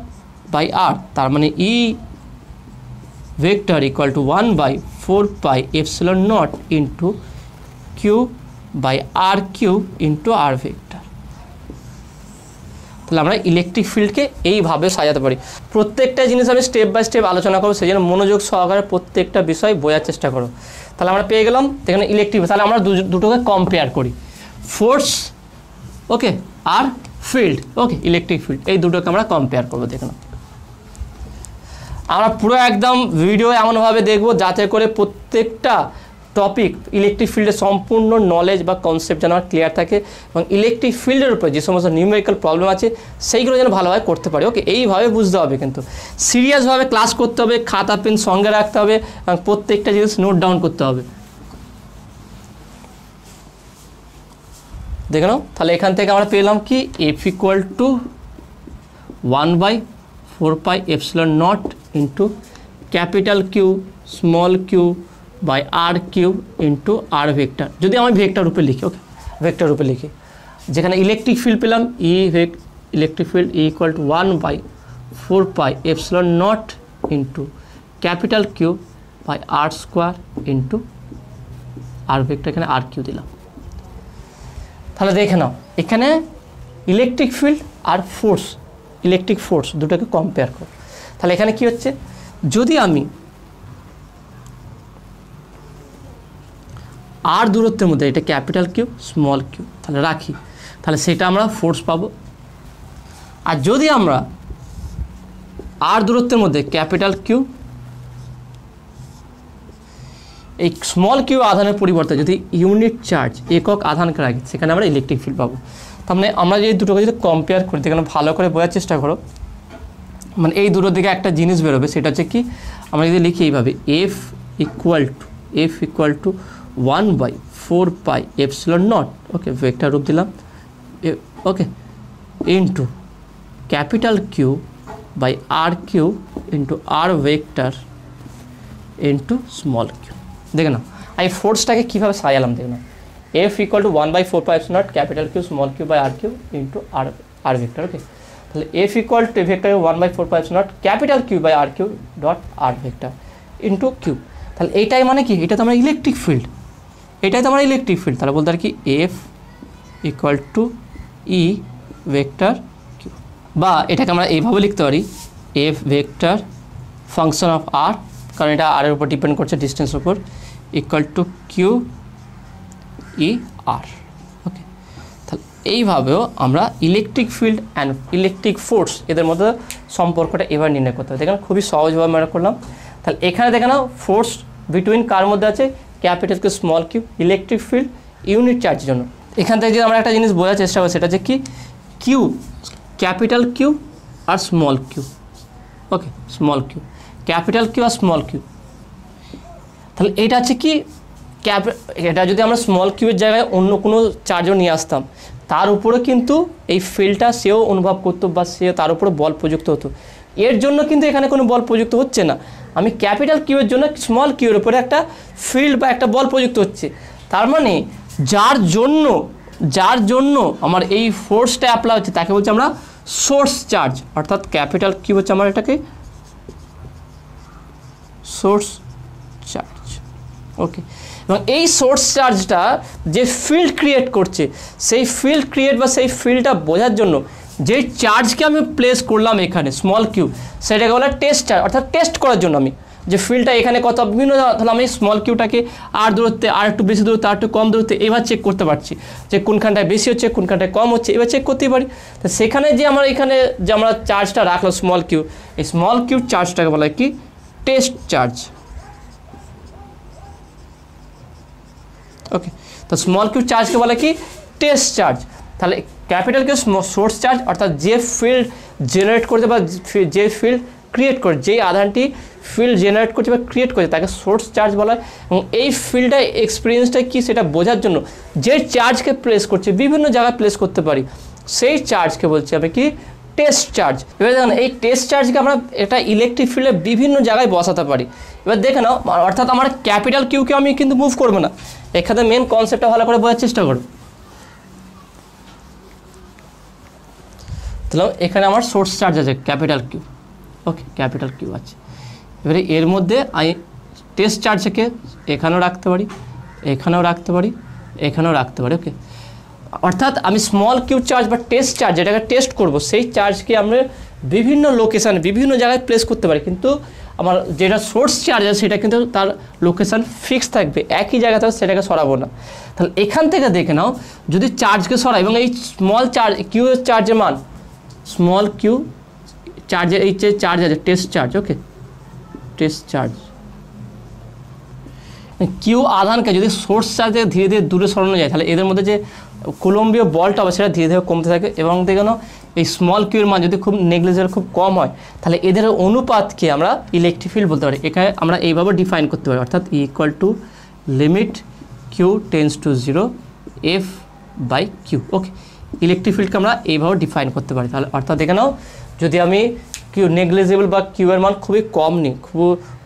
বাই আর, তার মানে E vector equal to 1/4πε0 into q by r cube into r vector. তাহলে আমরা ইলেকট্রিক ফিল্ডকে এইভাবে সাজাতে পারি। প্রত্যেকটা জিনিস আমি স্টেপ বাই স্টেপ আলোচনা করবো, সেই জন্য মনোযোগ সহকারে প্রত্যেকটা বিষয় বোঝার চেষ্টা করো। তাহলে আমরা পেয়ে গেলাম এখানে ইলেকট্রিক, তাহলে আমরা দুটোকে কম্পেয়ার করি, ফোর্স ওকে আর ফিল্ড, ওকে, ইলেকট্রিক ফিল্ড, এই দুটোকে আমরা কম্পেয়ার করবো। দেখুন আমরা পুরো একদম ভিডিও এমনভাবে দেখবো যাতে করে প্রত্যেকটা টপিক ইলেকট্রিক ফিল্ডের সম্পূর্ণ নলেজ বা কনসেপ্ট যেন ক্লিয়ার থাকে, এবং ইলেকট্রিক ফিল্ডের উপরে যে সমস্ত নিউমেরিক্যাল প্রবলেম আছে সেইগুলো যেন ভালোভাবে করতে পারি, ওকে। এইভাবে বুঝতে হবে, কিন্তু সিরিয়াসভাবে ক্লাস করতে হবে, খাতা পেন সঙ্গে রাখতে হবে এবং প্রত্যেকটা জিনিস নোট ডাউন করতে হবে। দেখে নাও, তাহলে এখান থেকে আমরা পেলাম কি F equal to 1/4πε0 into capital Q small Q by r cube into r vector, যদি আমি ভেক্টর রূপে লিখি, ওকে, ভেক্টর রূপে লিখি, যেখানে ইলেকট্রিক ফিল্ড পেলাম electric field equal to 1/4πε0 into capital Q by R square into r vector, এখানে r cube দিলাম। তাহলে দেখে নাও এখানে ইলেকট্রিক ফিল্ড আর ফোর্স, ইলেকট্রিক ফোর্স দুটোকে কম্পেয়ার করো। তাহলে এখানে কি হচ্ছে, যদি আমি আর দূরত্বের মধ্যে এটা ক্যাপিটাল কিউ স্মল কিউ তাহলে রাখি, তাহলে সেটা আমরা ফোর্স পাবো। আর যদি আমরা আর দূরত্বের মধ্যে ক্যাপিটাল কিউ এই স্মল কিউ আধানের পরিবর্তে যদি ইউনিট চার্জ একক আধানকে রাখি, সেখানে আমরা ইলেকট্রিক ফিল্ড পাবো। তার মানে আমরা এই দুটোকে যদি কম্পেয়ার করি, সেখানে ভালো করে বোঝার চেষ্টা করো, মানে এই দুটোর দিকে একটা জিনিস বেরোবে, সেটা হচ্ছে কি আমরা যদি লিখি এইভাবে F equal to 1/4πε0, okay, vector রূপ দিলাম, okay, into capital Q by r cube into r vector into small q. দেখে নাও এই ফোর্সটাকে কীভাবে সাজালাম, দেখে নাও F equal to 1/4πε0 capital Q small Q by r cube into r vector, okay. তাহলে F equal to vector 1/4πε0 capital Q by r cube dot r vector into q. তাহলে এইটাই মানে কি, এটা তো আমরা ইলেকট্রিক ফিল্ড, এটাই তো আমরা ইলেকট্রিক ফিল্ড। তাহলে বলতে পারি কি F equal to E vector Q, বা এটাকে আমরা এইভাবে লিখতে পারি F vector function of R, কারণ এটা আর এর উপর ডিপেন্ড করছে ডিস্টেন্সের উপর, equal to Q E R, okay. তাহলে এইভাবেও আমরা electric field and electric force এদের মধ্যে সম্পর্কটা এবার নির্ণয় করতে হবে। দেখেন খুবই সহজভাবে আমরা করলাম। তাহলে এখানে দেখে নাও ফোর্স বিটুইন কার মধ্যে আছে, capital Q small Q, electric field unit চার্জের জন্য। এখান থেকে যদি আমরা একটা জিনিস বোঝার চেষ্টা করি, সেটা হচ্ছে কি Q capital Q R small Q, ওকে, small Q capital Q R small Q. তাহলে এটা হচ্ছে কি এটা যদি আমরা স্মল কিউয়ের জায়গায় অন্য কোনো চার্জও নিয়ে আসতাম, তার উপরে কিন্তু এই ফিল্ডটা সেও অনুভব করতো বা সে তার উপরে বল প্রযুক্ত হতো। এর জন্য কিন্তু এখানে কোনো বল প্রযুক্ত হচ্ছে না, আমি ক্যাপিটাল কিউয়ের জন্য স্মল কিউয়ের উপরে একটা ফিল্ড বা একটা বল প্রযুক্ত হচ্ছে। তার মানে যার জন্য আমার এই ফোর্সটা অ্যাপ্লাই হচ্ছে তাকে বলছি আমরা সোর্স চার্জ, অর্থাৎ ক্যাপিটাল কিউ হচ্ছে আমার এটাকে সোর্স চার্জ, ওকে। এবং এই সোর্স চার্জটা যে ফিল্ড ক্রিয়েট করছে, সেই ফিল্ড ক্রিয়েট বা সেই ফিল্ডটা বোঝার জন্য যে চার্জকে আমি প্লেস করলাম এখানে স্মল কিউ, সেটাকে বলে টেস্ট চার্জ, অর্থাৎ টেস্ট করার জন্য আমি যে ফিল্ডটা এখানে কত বিভিন্ন, তাহলে আমি স্মল কিউটাকে আর দূরত্বে, আর একটু বেশি দূরত্বে, আর একটু কম দূরত্বে এবার চেক করতে পারছি যে কোনখানটায় বেশি হচ্ছে কোনখানটায় কম হচ্ছে, এবার চেক করতেই পারি। তো সেখানে যে আমরা এখানে যে আমরা চার্জটা রাখলাম স্মল কিউ, এই স্মল কিউ চার্জটাকে বলা হয় কি টেস্ট চার্জ। ওকে, তো স্মল কিউ চার্জকে বলা কি টেস্ট চার্জ। তাহলে ক্যাপিটাল কিউ সোর্স চার্জ, অর্থাৎ যে ফিল্ড জেনারেট করছে বা যে ফিল্ড ক্রিয়েট করে, যেই আধানটি ফিল্ড জেনারেট করছে বা ক্রিয়েট করছে তাকে সোর্স চার্জ বলা হয়। এবং এই ফিল্ডটা এক্সপিরিয়েন্সটা কি সেটা বোঝার জন্য যে চার্জকে প্লেস করছে, বিভিন্ন জায়গায় প্লেস করতে পারি, সেই চার্জকে বলছি আমি কি টেস্ট চার্জ। এবার দেখুন এই টেস্ট চার্জকে আমরা এটা ইলেকট্রিক ফিল্ডে বিভিন্ন জায়গায় বসাতে পারি। এবার দেখে নাও, অর্থাৎ আমার ক্যাপিটাল কিউকে আমি কিন্তু মুভ করবো না, এখানে মেন কনসেপ্টটা ভালো করে বোঝার চেষ্টা করো। তাহলে এখানে আমার সোর্স চার্জ আছে ক্যাপিটাল কিউ, ওকে ক্যাপিটাল কিউ আছে। এবারে এর মধ্যে আমি টেস্ট চার্জকে এখানেও রাখতে পারি, এখানেও রাখতে পারি, এখানেও রাখতে পারি। ওকে, অর্থাৎ আমি স্মল কিউ চার্জ বা টেস্ট চার্জ যেটাকে টেস্ট করব, সেই চার্জকে আমরা বিভিন্ন লোকেশানে বিভিন্ন জায়গায় প্লেস করতে পারি, কিন্তু আমার যেটা সোর্স চার্জ আছে সেটা কিন্তু তার লোকেশান ফিক্স থাকবে, একই জায়গা থেকে সেটাকে সরাবো না। তাহলে এখান থেকে দেখে নাও, যদি চার্জকে সরাই এবং এই স্মল চার্জ কিউ এর চার্জের মান, স্মল কিউ চার্জের এই যে চার্জ আছে টেস্ট চার্জ, ওকে টেস্ট চার্জ, কিউ আধানকে যদি সোর্স চার্জে ধীরে ধীরে দূরে সরানো যায়, তাহলে এদের মধ্যে যে কুলম্বীয় বলটা হবে সেটা ধীরে ধীরে কমতে থাকে। এবং দেখে নাও এই স্মল কিউর মান যদি খুব নেগলিজেবল খুব কম হয়, তাহলে এদের অনুপাতকে আমরা ইলেকট্রিক ফিল্ড বলতে পারি। এখানে আমরা এইভাবে ডিফাইন করতে পারি, অর্থাৎ equal to limit q tends to 0 F by q. Okay, electric ফিল্ডকে আমরা এইভাবে ডিফাইন করতে পারি। তাহলে অর্থাৎ দেখে নাও, যদি আমি কিউ নেগলিজেবল বা কিউয়ের মান খুবই কম নিই, খুব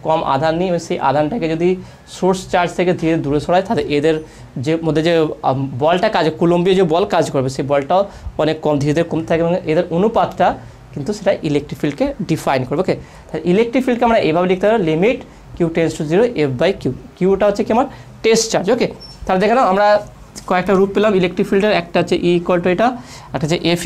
কম আধান নিই, সেই আধানটাকে যদি সোর্স চার্জ থেকে ধীরে দূরে সরাই, তাহলে এদের যে মধ্যে যে বলটা কাজ, কুলম্বীয় যে বল কাজ করবে, সেই বলটাও অনেক কম ধীরে ধীরে কমতে থাকে এবং এদের অনুপাতটা কিন্তু সেটা ইলেকট্রিক ফিল্ডকে ডিফাইন করবে। ওকে, তাহলে ইলেকট্রিক ফিল্ডকে আমরা এইভাবে লিখতে পারি limit q tends to 0 F by q. কিউটা হচ্ছে কি আমার টেস্ট চার্জ। ওকে, তাহলে দেখে নাও আমরা কয়েকটা রূপ পেলাম ইলেকট্রিক ফিল্ডের। একটা হচ্ছে ই ইকুয়াল টু এটা, একটা হচ্ছে F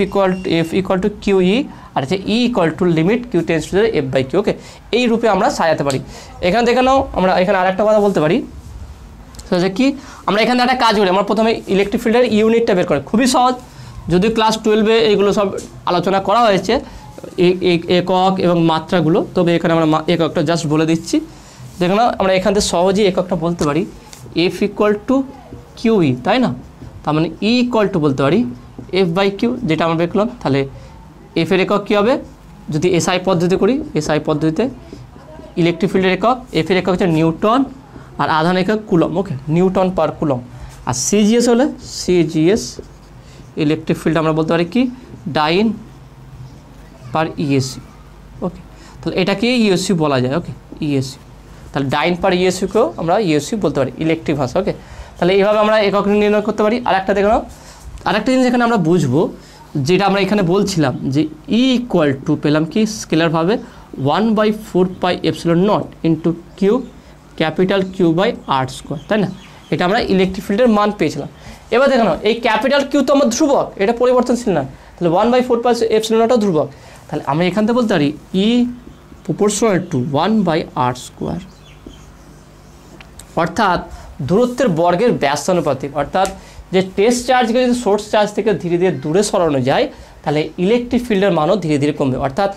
equal to Q E, আর হচ্ছে E equal to limit q tends to 0 F by q. Okay, এই রূপে আমরা সাজাতে পারি। এখানে দেখে নাও, আমরা এখানে আরেকটা কথা বলতে পারি, সেটা হচ্ছে কি আমরা এখানে একটা কাজ করি, আমরা প্রথমে ইলেকট্রিক ফিল্ডের ইউনিটটা বের করি, খুবই সহজ, যদি ক্লাস 12-এ এইগুলো সব আলোচনা করা হয়েছে একক এবং মাত্রাগুলো, তবে এখানে আমরা এককটা জাস্ট বলে দিচ্ছি। দেখে নাও আমরা এখান থেকে সহজেই এককটা বলতে পারি F equal to Q E, তাই না? তার মানে ই ইকুয়াল টু বলতে পারি এফ বাই কিউ, যেটা আমরা দেখলাম। তাহলে এফের একক কী হবে, যদি এসআই পদ্ধতি করি, এসআই পদ্ধতিতে ইলেকট্রিক ফিল্ডের একক, এফের একক হচ্ছে নিউটন আর আধান একক কুলম। ওকে, নিউটন পার কুলম। আর সিজিএস হলে সিজিএস ইলেকট্রিক ফিল্ড আমরা বলতে পারি কি ডাইন পার ইএসি। ওকে, তাহলে এটাকে ইএসসি বলা যায়। ওকে, ইএসসি, তাহলে ডাইন পার ইএসসিকেও আমরা ইএসসি বলতে পারি ইলেকট্রিক ভাষা। ওকে, তাহলে এইভাবে আমরা একক নির্ণয় করতে পারি। আর একটা দেখো, আরেকটা জিনিস এখানে আমরা বুঝবো, যেটা আমরা এখানে বলছিলাম যে ই ইকুয়াল টু পেলাম কি স্কেলারভাবে 1/4πε0 into q capital Q by R square, তাই না? এটা আমরা ইলেকট্রিক ফিল্ডের মান পেয়েছিলাম। এবার দেখো এই ক্যাপিটাল কিউ তো আমার ধ্রুবক, এটা পরিবর্তনশীল না, তাহলে 1/4πε0টাও ধ্রুবক। তাহলে আমরা এখান থেকে বলতে পারি ই প্রপোর্শনাল টু 1/r স্কোয়ার, অর্থাৎ দূরত্বের বর্গের ব্যস্তানুপাতিক। অর্থাৎ যে টেস্ট চার্জকে যদি সোর্স চার্জ থেকে ধীরে ধীরে দূরে সরানো যায়, তাহলে ইলেকট্রিক ফিল্ডের মানও ধীরে ধীরে কমবে। অর্থাৎ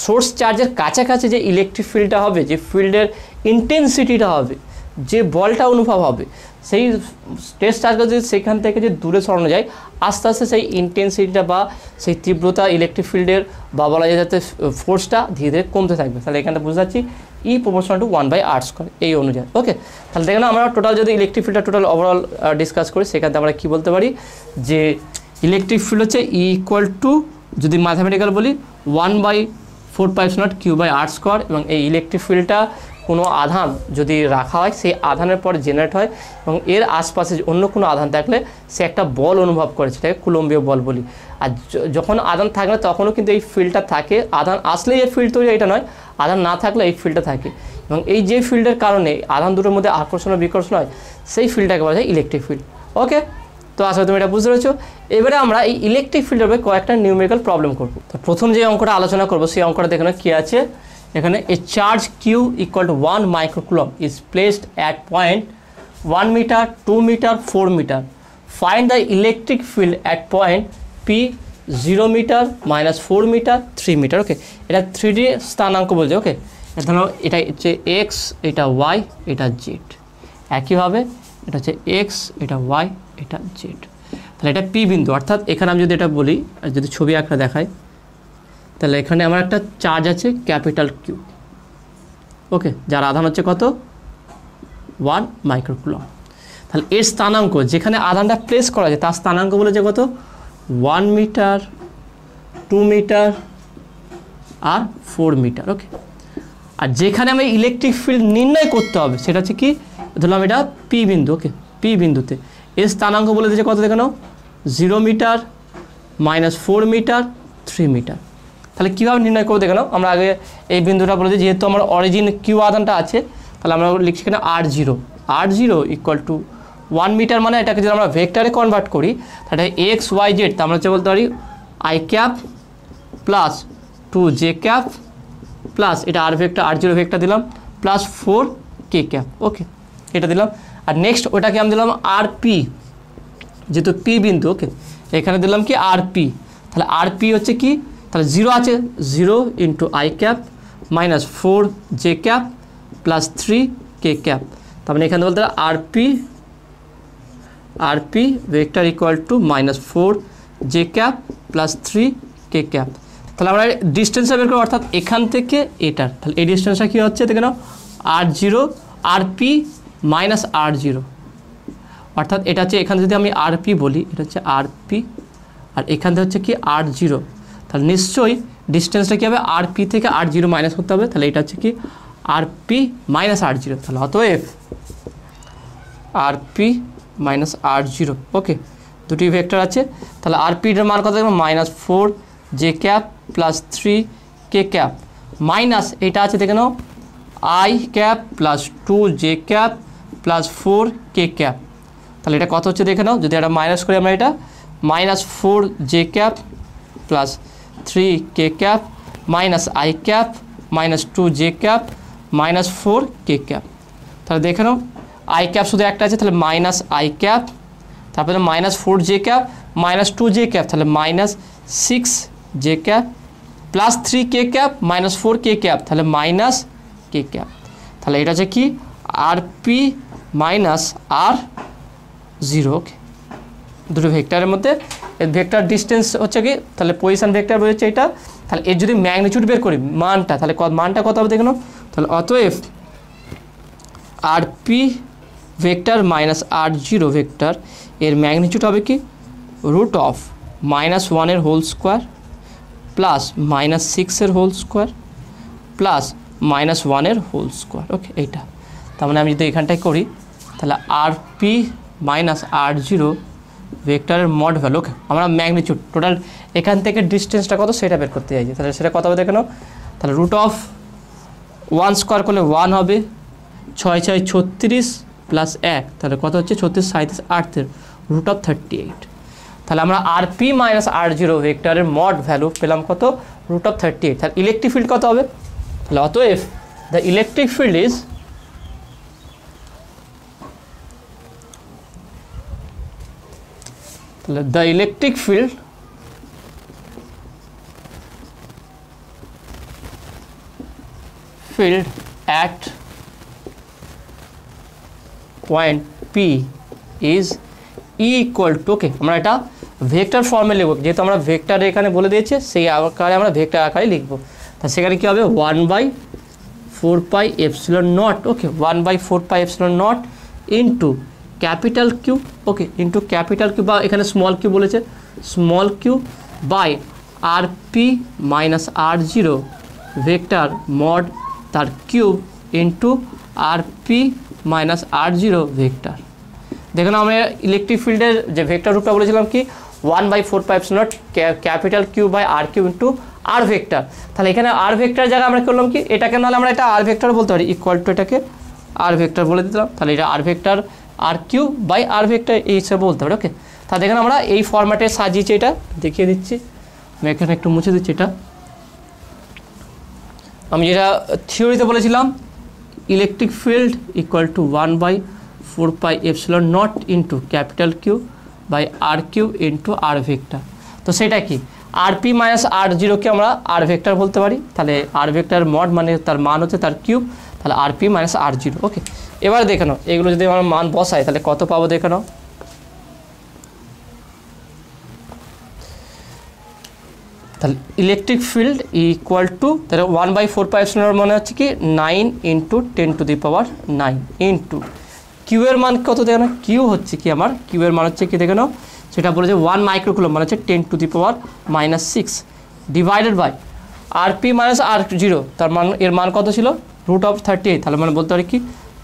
সোর্স চার্জের কাছাকাছি যে ইলেকট্রিক ফিল্ডটা হবে, যে ফিল্ডের ইন্টেন্সিটিটা হবে, যে বলটা অনুভব হবে, সেই টেস্ট চার্জকে যদি সেখান থেকে যদি দূরে সরানো যায়, আস্তে আস্তে সেই ইন্টেন্সিটিটা বা সেই তীব্রতা ইলেকট্রিক ফিল্ডের বা বলা যায় যাতে ফোর্সটা ধীরে ধীরে কমতে থাকবে। তাহলে এখানটা বুঝতে পারছি ই প্রপোর্শনাল টু 1/r স্কোয়ার এই অনুযায়ী। ওকে, তাহলে দেখেন আমরা টোটাল যদি ইলেকট্রিক ফিল্ডটা টোটাল ওভারঅল ডিসকাস করি, সেখান থেকে আমরা কী বলতে পারি যে ইলেকট্রিক ফিল্ড হচ্ছে ই ইকুয়াল টু, যদি ম্যাথামেটিক্যাল বলি 1/4πε0 কিউ বাই আর স্কোয়ার। এবং এই ইলেকট্রিক ফিল্ডটা কোনো আধান যদি রাখা হয়, সেই আধানের পর জেনারেট হয় এবং এর আশপাশে অন্য কোনো আধান থাকলে সে একটা বল অনুভব করে, সেটাকে কুলম্বীয় বল বলি। আর যখন আধান থাকলে তখনও কিন্তু এই ফিল্ডটা থাকে, আধান আসলেই এই ফিল্ড তৈরি এটা নয়, আধান না থাকলে এই ফিল্ডটা থাকে। এবং এই যে ফিল্ডের কারণে আধান দুটোর মধ্যে আকর্ষণ ও বিকর্ষণ হয়, সেই ফিল্ডটাকে বলা যায় ইলেকট্রিক ফিল্ড। ওকে, তো আসলে তুমি এটা বুঝতে পেরেছো। এবারে আমরা এই ইলেকট্রিক ফিল্ডের উপরে কয়েকটা নিউমেরিক্যাল প্রবলেম করব। তো প্রথম যে অঙ্কটা আলোচনা করবো সেই অঙ্কটা দেখে নাও কী আছে। এখানে a charge q equal to 1 microcoulomb is placed at point 1 metre, 2 metre, 4 metre. Find the electric field at point P 0 metre, -4 metre, 3 metre. Okay, এটা 3D স্থানাঙ্ক বলছে। ওকে, ধরো এটা হচ্ছে এক্স, এটা ওয়াই, এটা জেড। একইভাবে এটা হচ্ছে এক্স, এটা ওয়াই, এটা জেড। তাহলে এটা পি বিন্দু, অর্থাৎ এখানে আমি যদি এটা বলি, যদি ছবি আঁকা দেখাই, তাহলে এখানে আমার একটা চার্জ আছে ক্যাপিটাল কিউ। ওকে, যার আধান হচ্ছে কত? 1 মাইক্রোকুলম। তাহলে এর স্থানাঙ্ক, যেখানে আধানটা প্লেস করা আছে তার স্থানাঙ্ক বলেছে কত? 1 মিটার, 2 মিটার আর 4 মিটার। ওকে, আর যেখানে আমি ইলেকট্রিক ফিল্ড নির্ণয় করতে হবে সেটা হচ্ছে কি? ধরলাম এটা পি বিন্দু। ওকে, পি বিন্দুতে এর স্থানাঙ্ক বলে দিয়েছে কত? দেখে নাও, 0 মিটার, -4 মিটার, 3 মিটার। তাহলে কীভাবে নির্ণয় করবো দেখে নাও। আমরা আগে এই বিন্দুটা বলে দিই, যেহেতু আমার অরিজিন কিউ আধানটা আছে, তাহলে আমরা লিখছি এখানে R0 ইকুয়াল টু 1 মিটার, মানে এটাকে যদি আমরা ভেক্টরে কনভার্ট করি তাহলে এক্স ওয়াই জেড, তা আমরা হচ্ছে বলতে পারি I cap plus 2j cap plus এটা R0 ভেক্টর দিলাম প্লাস 4k ক্যাপ। ওকে, এটা দিলাম। আর নেক্সট ওটাকে আমি দিলাম RP, যেহেতু পি বিন্দু। ওকে, এখানে দিলাম কি RP। তাহলে RP হচ্ছে কি? তাহলে 0 আছে, 0 into I cap -4j cap plus 3k cap. তার মানে এখানে বলতে RP vector equal two -4j cap plus 3k cap. তাহলে আমরা ডিস্টেন্সটা বের করবো, অর্থাৎ এখান থেকে এটার। তাহলে এই ডিস্টেন্সটা কী হচ্ছে দেখে নাও, RP -R0, অর্থাৎ এটা হচ্ছে, এখানে যদি আমি RP বলি, এটা হচ্ছে RP, আর এখান থেকে হচ্ছে কি R0। তাহলে নিশ্চয়ই ডিস্টেন্সটা কী হবে? RP থেকে R0 মাইনাস করতে হবে। তাহলে এটা হচ্ছে কি RP -R0। তাহলে অতএব RP -R0। ওকে, দুটি ভেক্টর আছে। তাহলে RP-র মান কত দেখবেন? -4j cap plus 3k cap minus এটা আছে দেখে now I cap plus 2j cap plus 4k cap. তাহলে এটা কত হচ্ছে দেখে নাও, যদি এটা মাইনাস করি আমরা, এটা -4j cap plus 3k cap minus I cap -2j cap -4k cap. তাহলে দেখে নাও আই ক্যাপ শুধু একটা আছে, তাহলে -i ক্যাপ, তারপরে -4j ক্যাপ -2j ক্যাপ, তাহলে -6j cap plus 3k cap -4k cap, তাহলে -k ক্যাপ। তাহলে এটা হচ্ছে কি RP -R0। ওকে, দুটো ভেক্টরের মধ্যে এর ভেক্টর ডিস্টেন্স হচ্ছে কি, তাহলে পজিশন ভেক্টর বলেছে এটা। তাহলে এর যদি ম্যাগনিটিউড বের করি মানটা, তাহলে মানটা কত হবে দেখে নাও। তাহলে অতএব RP ভেক্টর -R0 ভেক্টর এর ম্যাগনিটিউড হবে কি √(-1 এর হোল স্কোয়ার প্লাস -6 এর হোল স্কোয়ার প্লাস -1 এর হোল স্কোয়ার। ওকে, এইটা। তার মানে আমি যদি এখানটায় করি, তাহলে RP -R0 ভেক্টরের মড ভ্যালু। ওকে, আমরা ম্যাগনিটিউড টোটাল এখান থেকে ডিস্টেন্সটা কত সেটা বের করতে চাইছি। তাহলে সেটা কত হবে দেখে নাও। তাহলে √(1 স্কোয়ার করলে 1 হবে, 6 6 36 প্লাস 1, তাহলে কত হচ্ছে 36 37 8 √38। তাহলে আমরা RP -R0 ভেক্টরের মড ভ্যালু পেলাম কত? √38। তাহলে ইলেকট্রিক ফিল্ড কত হবে? তাহলে অতএব the electric field is the electric field at point P is E equal to, ওকে আমরা এটা ভেক্টর ফর্মে লিখব, যেহেতু আমরা ভেক্টর এখানে বলে দিয়েছে সেই আকারে আমরা ভেক্টর আকারে লিখব। তা সেখানে কী হবে? 1/4πε0। Okay, 1/4πε0 into capital Q. Okay, into capital Q, বা এখানে স্মল কিউ বলেছে, small Q by RP -R0 vector mod তার cube into RP -R0 vector. দেখুন আমরা ইলেকট্রিক ফিল্ডের যে ভেক্টর রূপটা বলেছিলাম কি 1/4πε0 capital Q by R cube into R vector. তাহলে এখানে R ভেক্টর জায়গায় আমরা করলাম কি, এটাকে নাহলে আমরা এটা R ভেক্টর বলতে পারি, ইকুয়াল টু এটাকে R ভেক্টর বলে দিলাম। তাহলে এটা R vector R Q by R vector এই হিসেবে বলতে পারি। ওকে, তা দেখেন আমরা এই ফরম্যাটে সাজিয়েছি, এটা দেখিয়ে দিচ্ছি। আমি এখানে একটু মুছে দিচ্ছি এটা। আমি যেটা থিওরিতে বলেছিলাম electric field equal to 1/4πε0 into capital Q by r cube into r vector. তো সেটা কি আর পি মাইনাস আর জিরোকে আমরা আর ভেক্টর বলতে পারি, তাহলে আর ভেক্টর মড মানে তার মান হচ্ছে তার কিউব, তাহলে আর পি মাইনাস আর জিরো। ওকে, এবার দেখে নাও এগুলো যদি আমরা মান বসাই তাহলে কত পাবো দেখে নাও। তাহলে ইলেকট্রিক ফিল্ড ইকুয়াল টু তাহলে 1/4πε0 মানে হচ্ছে কি 9 ইন্টু 10⁹ ইন্টু কিউ এর মান কত দেখে নাও, কিউ হচ্ছে কি আমার কিউ এর মান হচ্ছে কি দেখে নাও, সেটা বলেছে 1 মাইক্রোকুলম মানে হচ্ছে 10⁻⁻6 divided by R P minus R zero, তার মান এর মান কত ছিল √38, তাহলে মানে বলতে পারি কি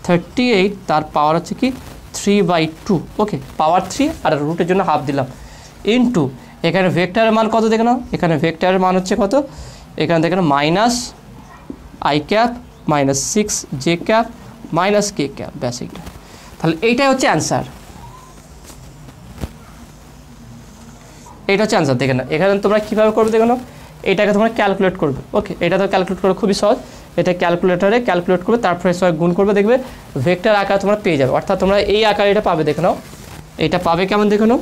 38 তার পাওয়ার হচ্ছে কি 3/2। ওকে, পাওয়ার 3 আর রুটের জন্য হাফ দিলাম ইন্টু এখানে ভেক্টরের মান কত দেখে নাও, এখানে ভেক্টরের মান হচ্ছে কত, এখানে দেখে নাও -i⁻⁻6j⁻⁻k⁻, ব্যাস এইটা। তাহলে এইটাই হচ্ছে অ্যান্সার, এইটা হচ্ছে অ্যান্সার। দেখে নাও এখানে তোমরা কীভাবে করবে দেখে নাও, এটাকে তোমরা ক্যালকুলেট করবে। ওকে, এটা তো ক্যালকুলেট করা খুবই সহজ, এটা ক্যালকুলেটরে ক্যালকুলেট করবে, তারপরে সবাই গুণ করবে, দেখবে ভেক্টর আকার তোমরা পেয়ে যাবে, অর্থাৎ তোমরা এই আকার এটা পাবে। দেখে নাও এটা পাবে কেমন দেখে নাও,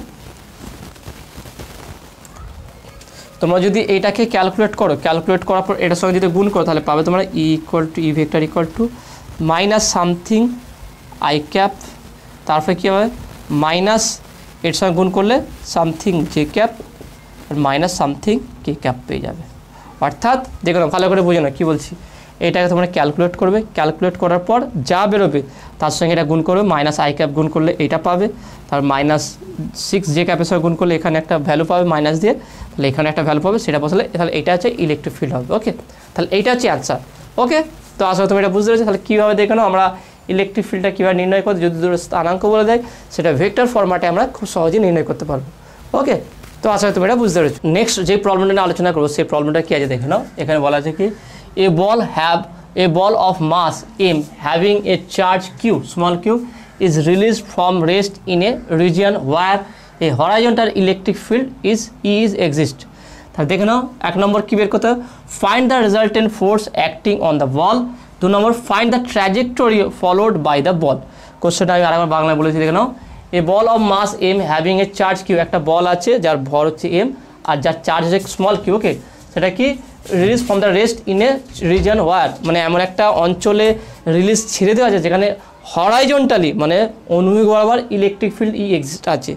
তোমরা যদি এইটাকে ক্যালকুলেট করো, ক্যালকুলেট করার পর এটার সঙ্গে যদি গুণ করো তাহলে পাবে তোমরা ই vector equal two minus something i⁻, তারপরে কী হবে মাইনাস এর সঙ্গে গুণ করলে সামথিং j⁻, আর মাইনাস সামথিং k⁻ পেয়ে যাবে। অর্থাৎ দেখো না ভালো করে বোঝো না কী বলছি, এটাকে তোমরা ক্যালকুলেট করবে, ক্যালকুলেট করার পর যা বেরোবে তার সঙ্গে এটা গুণ করবে, -i⁻ গুণ করলে এইটা পাবে, তার -6j⁻এর সঙ্গে গুণ করলে এখানে একটা ভ্যালু পাবে মাইনাস দিয়ে, তাহলে এখানে একটা ভ্যালু পাবে, সেটা বসালে তাহলে এটা হচ্ছে ইলেকট্রিক ফিল্ড হবে। ওকে, তাহলে এইটা হচ্ছে অ্যান্সার। ওকে, তো আসলে তুমি এটা বুঝতে পেরেছো। তাহলে কীভাবে দেখে নাও আমরা ইলেকট্রিক ফিল্ডটা কীভাবে নির্ণয় করতে, যদি স্থানাঙ্ক বলে দেয় সেটা ভেক্টর ফরম্যাটে আমরা খুব সহজেই নির্ণয় করতে পারবো। ওকে, তো আসলে তুমি এটা বুঝতে পেরেছো। নেক্সট যে প্রবলেমটা নিয়ে আলোচনা করবো সেই প্রবলেমটা কী আছে দেখে নাও। এখানে বলা আছে কি a ball of mass m having a charge q small q is released from rest in a region where a horizontal electric field is exist। তাহলে দেখে নাও এক নম্বর কী বের করতে হবে, find the resultant force acting on the ball. 2 number find the trajectory followed by the ball. কোশ্চেনটা আমি আরেকবার বাংলায় বলেছি দেখে নাও, a ball of mass M having a charge q, একটা বল আছে যার ভর হচ্ছে এম আর যার চার্জ হচ্ছে স্মল কিউ। ওকে, সেটা কি release from the rest in a region where, মানে এমন একটা অঞ্চলে রিলিজ ছেড়ে দেওয়া আছে যেখানে হরাইজন্টালি মানে অনুভূমিক বরাবর ইলেকট্রিক ফিল্ড এক্সিস্ট আছে।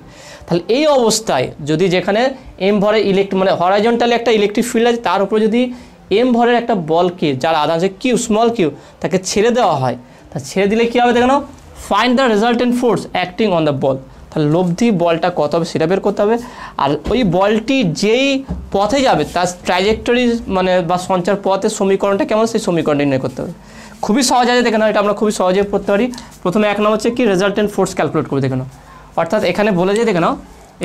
তাহলে এই অবস্থায় যদি যেখানে এম ভরে মানে হরাইজন্টালি একটা ইলেকট্রিক ফিল্ড আছে, তার উপরে যদি এম ভরের একটা বলকে যার আধান আছে কিউ স্মল কিউ তাকে ছেড়ে দেওয়া হয়, তা ছেড়ে দিলে কী হবে দেখে নাও, find the resultant force acting on the ball. তাহলে লব্ধি বলটা কত হবে সেটা বের করতে হবে, আর ওই বলটি যেই পথে যাবে তার ট্র্যাজেক্টরি মানে বা সঞ্চার পথের সমীকরণটা কেমন সেই সমীকরণটা নির্ণয় করতে হবে। খুবই সহজ আছে দেখে নাও, এটা আমরা খুবই সহজে করতে পারি। প্রথমে এক নম্বর হচ্ছে কি রেজাল্টেন্ট ফোর্স ক্যালকুলেট করে দেখে নাও, অর্থাৎ এখানে বলে যায় দেখে নাও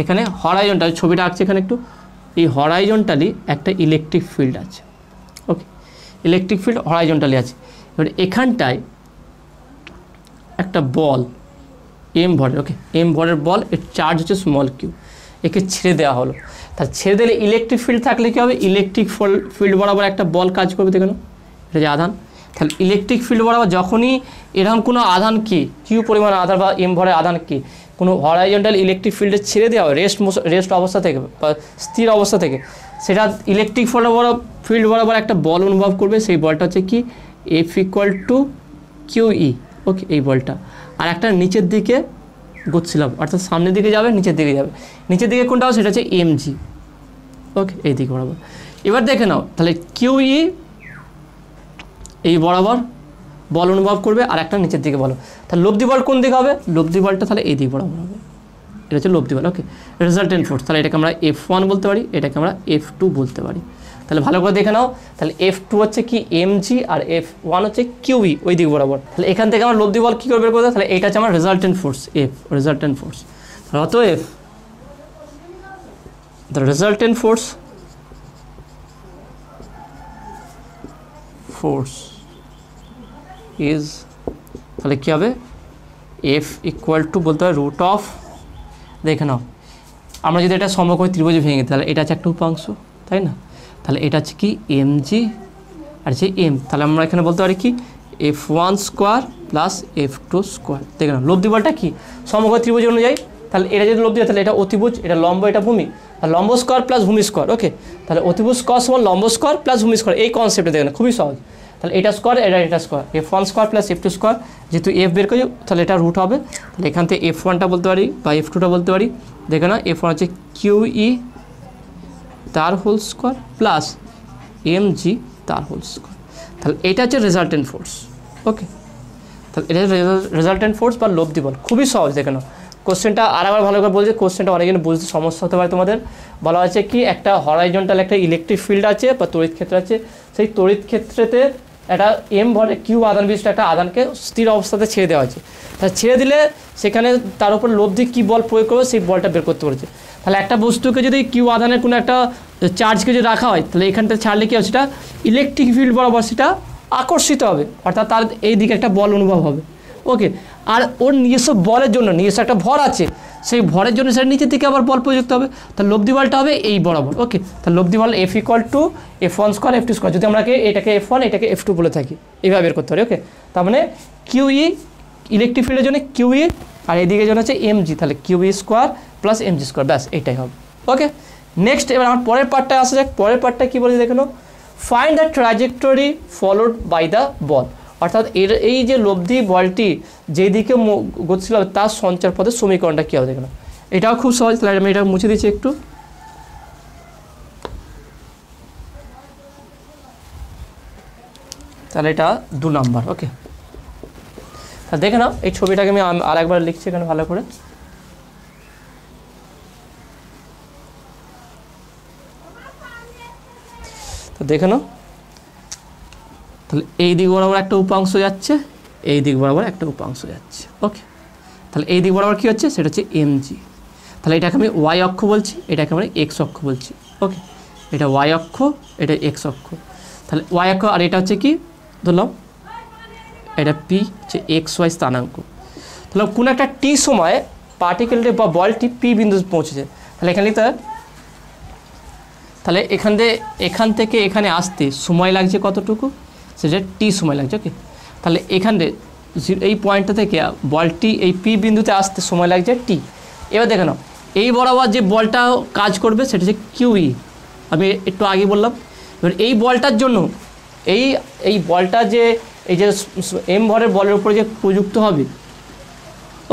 এখানে হরাইজন্টালি ছবিটা আঁকছে এখানে একটু, এই হরাইজন্টালি একটা ইলেকট্রিক ফিল্ড আছে। ওকে, ইলেকট্রিক ফিল্ড হরাইজন্টালি আছে, এবার এখানটায় একটা বল এম ভরের, ওকে এম ভরের বল, এর চার্জ হচ্ছে স্মল কিউ, একে ছেড়ে দেওয়া হলো। তার ছেড়ে দিলে ইলেকট্রিক ফিল্ড থাকলে কী হবে, ইলেকট্রিক ফিল্ড বরাবর একটা বল কাজ করবে দেখে নাও, এটা যে আধান। তাহলে ইলেকট্রিক ফিল্ড বরাবর যখনই এরকম কোনো আধান কি কিউ পরিমাণ আধান বা এম ভরের আধান কি কোনো হরাইজন্টাল ইলেকট্রিক ফিল্ডে ছেড়ে দেওয়া হয় রেস্ট অবস্থা থেকে বা স্থির অবস্থা থেকে, সেটা ইলেকট্রিক ফিল্ড বরাবর একটা বল অনুভব করবে, সেই বলটা হচ্ছে কি F = QE। ওকে, এই বলটা আর একটা নিচের দিকে গতিশীল হবে, অর্থাৎ সামনের দিকে যাবে নিচের দিকে যাবে, নিচের দিকে কোনটা হবে সেটা হচ্ছে mg। ওকে, এই দিকে বরাবর। এবার দেখে নাও তাহলে QE এই বরাবর বল অনুভব করবে আর একটা নিচের দিকে বলো, তাহলে লব্ধি বল কোন দিকে হবে, লব্ধি বলটা তাহলে এই দিকে বরাবর হবে, এটা হচ্ছে লব্ধি বল। ওকে, রেজাল্টেন্ট ফোর্স তাহলে এটাকে আমরা F1 বলতে পারি, এটাকে আমরা F2 বলতে পারি। তাহলে ভালো করে দেখে নাও, তাহলে F2 হচ্ছে কি mg আর F1 হচ্ছে QE ওই দিক বরাবর। তাহলে এখান থেকে আমরা লব্ধি বল কী করে বের করতে, তাহলে এটা হচ্ছে আমার resultant force F, resultant force. তাহলে অতএব দ্য রেজাল্টেন্ট ফোর্স ইজ, তাহলে কী হবে F = বলতে হবে √, দেখে নাও আমরা যদি এটা সমকোণী ত্রিভুজ ভেঙে তাহলে এটা হচ্ছে একটা উপাংশ, তাই না, তাহলে এটা হচ্ছে কি mg আর যে এম, তাহলে আমরা এখানে বলতে পারি কি f1 square plus f2 square. দেখে না লব্ধি বলটা কি সমগ্র ত্রিভুজ অনুযায়ী, তাহলে এটা যদি লব্ধি হয় তাহলে এটা অতিভুজ, এটা লম্ব, এটা ভূমি, আর লম্ব স্কোয়ার প্লাস ভূমি স্কোয়ার। ওকে, তাহলে অতিভুজ স্কোয়ার সমান লম্ব স্কোয়ার প্লাস ভূমি স্কোয়ার, এই কনসেপ্টে দেখেন খুবই সহজ। তাহলে এটা স্কোয়ার, এটা square, f1 square plus f2 square, যেহেতু f বের করি তাহলে এটা রুট হবে, তাহলে এখান থেকে f1টা বলতে পারি বা f2টা বলতে পারি। দেখে না f1 হচ্ছে QE তার হোল স্কোয়ার প্লাস mg তার হোল স্কোয়ার, তাহলে এটা হচ্ছে রেজাল্টেন্ট ফোর্স। ওকে, তাহলে এটা রেজাল্টেন্ট ফোর্স বা লব্ধি বল, খুবই সহজ। দেখে নাও কোশ্চেনটা আরেকবার ভালো করে বলছে, কোশ্চেনটা অনেকদিন বুঝতে সমস্যা হতে পারে তোমাদের। বলা হচ্ছে কি একটা হরাইজন্টাল একটা ইলেকট্রিক ফিল্ড আছে বা তড়িৎ ক্ষেত্র আছে, সেই তড়িৎ ক্ষেত্রেতে একটা এম ভরে কিউ আধান বিশিষ্ট একটা আধানকে স্থির অবস্থাতে ছেড়ে দেওয়া হয়েছে, তাহলে ছেড়ে দিলে সেখানে তার উপর লব্ধি কী বল প্রয়োগ করবে সেই বলটা বের করতে পেরেছে। তাহলে একটা বস্তুকে যদি কিউ আধানের কোনো একটা চার্জকে যদি রাখা হয়, তাহলে এখানটা ছাড়লে কি হবে, সেটা ইলেকট্রিক ফিল্ড বরাবর সেটা আকর্ষিত হবে, অর্থাৎ তার এই দিকে একটা বল অনুভব হবে। ওকে, আর ওর নিজস্ব বলের জন্য নিজস্ব একটা ভর আছে, সেই ভরের জন্য সেটা নিচের দিকে আবার বল প্রযুক্ত হবে, তাহলে লব্ধি বলটা হবে এই বরাবর। ওকে, তাহলে লব্ধি বল F = f1 square f2 square, যদি আমরা এটাকে f1 এটাকে f2 বলে থাকি, এইভাবে বের করতে পারি। ওকে, তার মানে QE ইলেকট্রিক ফিল্ডের জন্য QE আর এদিকে জন্য হচ্ছে mg, তাহলে QE square plus mg square, ব্যাস এইটাই হবে। ওকে, নেক্সট এবার আমার পরের পার্টটা আসা যাক। পরের পার্টটা কী বলেছে দেখে নাও, find the trajectory followed by the ball, অর্থাৎ এই যে লব্ধি বলটি যেদিকে গতিশীল হবে তার সঞ্চার পথের সমীকরণটা কী হবে দেখে নাও। এটাও খুব সহজ, তাহলে আমি এটা মুছে দিচ্ছি একটু। তাহলে এটা 2 নাম্বার। ওকে, তাহলে দেখে নাও এই ছবিটাকে আমি আরেকবার লিখছি এখানে ভালো করে। তো দেখে নাও, তাহলে এই দিক বরাবর একটা উপাংশ যাচ্ছে, এই দিক বরাবর একটা উপাংশ যাচ্ছে। ওকে, তাহলে এই দিক বরাবর কী হচ্ছে, সেটা হচ্ছে mg, তাহলে এটাকে আমি y অক্ষ বলছি, এটাকে আমরা x অক্ষ বলছি। ওকে, এটা y অক্ষ, এটা x অক্ষ, তাহলে y অক্ষ, আর এটা হচ্ছে কি ধরলাম এটা p হচ্ছে xy স্থানাঙ্ক। তাহলে কোনো একটা t সময়ে পার্টিকেলটি বা বলটি p বিন্দু পৌঁছেছে, তাহলে এখানে লিখতে, তাহলে এখান থেকে এখানে আসতে সময় লাগছে কতটুকু, সেটা t সময় লাগছে। ওকে, তাহলে এখানে এই পয়েন্টটা থেকে বলটি এই p বিন্দুতে আসতে সময় লাগছে t। এবার দেখে নাও এই বরাবর যে বলটা কাজ করবে সেটা হচ্ছে QE, আমি একটু আগে বললাম। এবার এই বলটার জন্য এই বলটা যে এই যে m ভরের বলের উপরে যে প্রযুক্ত হবে,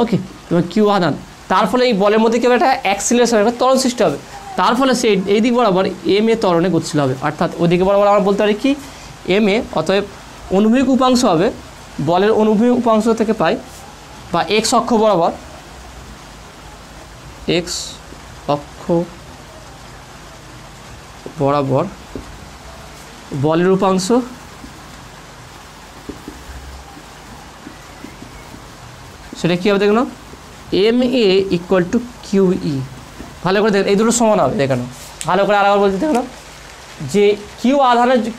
ওকে, এবার Q আধান, তার ফলে এই বলের মধ্যে কি হবে, একটা অ্যাক্সিলারেশন, একটা ত্বরণ সৃষ্টি হবে, তার ফলে সেই এই দিক বরাবর m এ ত্বরণে গতিশীল হবে, অর্থাৎ ওদিকে বরাবর আমরা বলতে পারি কি m এ, অতএব অনুভূমিক উপাংশ হবে বলের অনুভূমিক উপাংশ থেকে পাই বা x অক্ষ বরাবর, x অক্ষ বরাবর বলের উপাংশ সেটা কী হবে দেখুন, MA = QE। ভালো করে দেখেন এই দুটো সমান হবে, দেখানো ভালো করে আরেকবার বলতে দেখুন, যে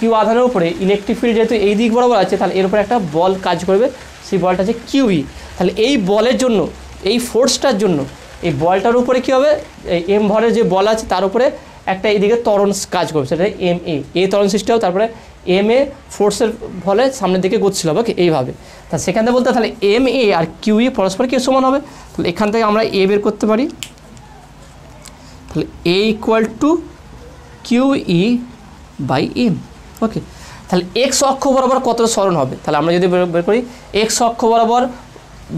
কিউ আধানের উপরে ইলেকট্রিক ফিল্ড যেহেতু এই দিক বরাবর আছে, তাহলে এর উপরে একটা বল কাজ করবে, সেই বলটা হচ্ছে QE। তাহলে এই বলের জন্য, এই ফোর্সটার জন্য এই বলটার উপরে কী হবে, এই m ভরের যে বল আছে তার উপরে একটা এইদিকে ত্বরণ কাজ করবে, সেটা MA, এই ত্বরণ সৃষ্টি হবে, তারপরে MA ফোর্সের ফলে সামনের দিকে গতিশীল হবে। ওকে, এইভাবে। তা সেখান থেকে বলতে তাহলে MA আর QE পরস্পর কি সমান হবে, তাহলে এখান থেকে আমরা A বের করতে পারি, তাহলে A = QE/m। ওকে, তাহলে x অক্ষ বরাবর কত সরণ হবে, তাহলে আমরা যদি বের করি x অক্ষ বরাবর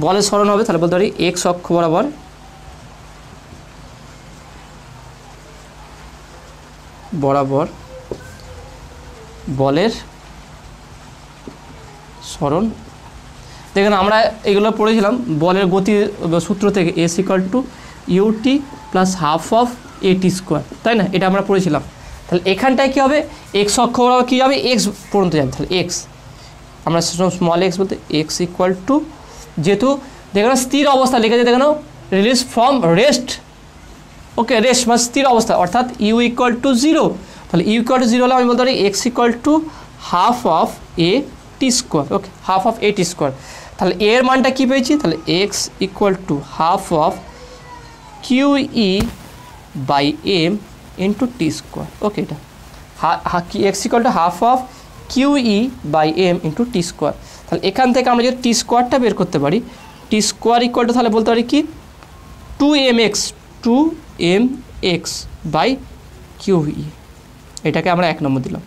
বলের সরণ হবে, তাহলে বলতে পারি x অক্ষ বরাবর বলের সরণ। দেখেন আমরা এগুলো পড়েছিলাম বলের গতি সূত্র থেকে, S = ut + ½ তাই না, এটা আমরা পড়েছিলাম। তাহলে এখানটায় কী হবে, x অক্ষ বরাবর কী যাবে, x পর্যন্ত যাবে, তাহলে x আমরা স্মল x বলতে x = যেহেতু দেখেন স্থির অবস্থা লিখেছে, দেখেন release from rest. Okay, rest মানে স্থির অবস্থা, অর্থাৎ u = 0, তাহলে u = 0 হলে আমি বলতে পারি x = ½ at²। ওকে, ½ at², তাহলে এর মানটা কী পেয়েছি, তাহলে x = ½ QE/m × t²। ওকে, এটা x = ½ Q E by M into T square. তাহলে এখান থেকে আমরা যদি টি স্কোয়ারটা বের করতে পারি, টি স্কোয়ার ইকুয়াল টু তাহলে বলতে পারি কি 2mx বাই কিউ ই। এটাকে আমরা 1 নম্বর দিলাম।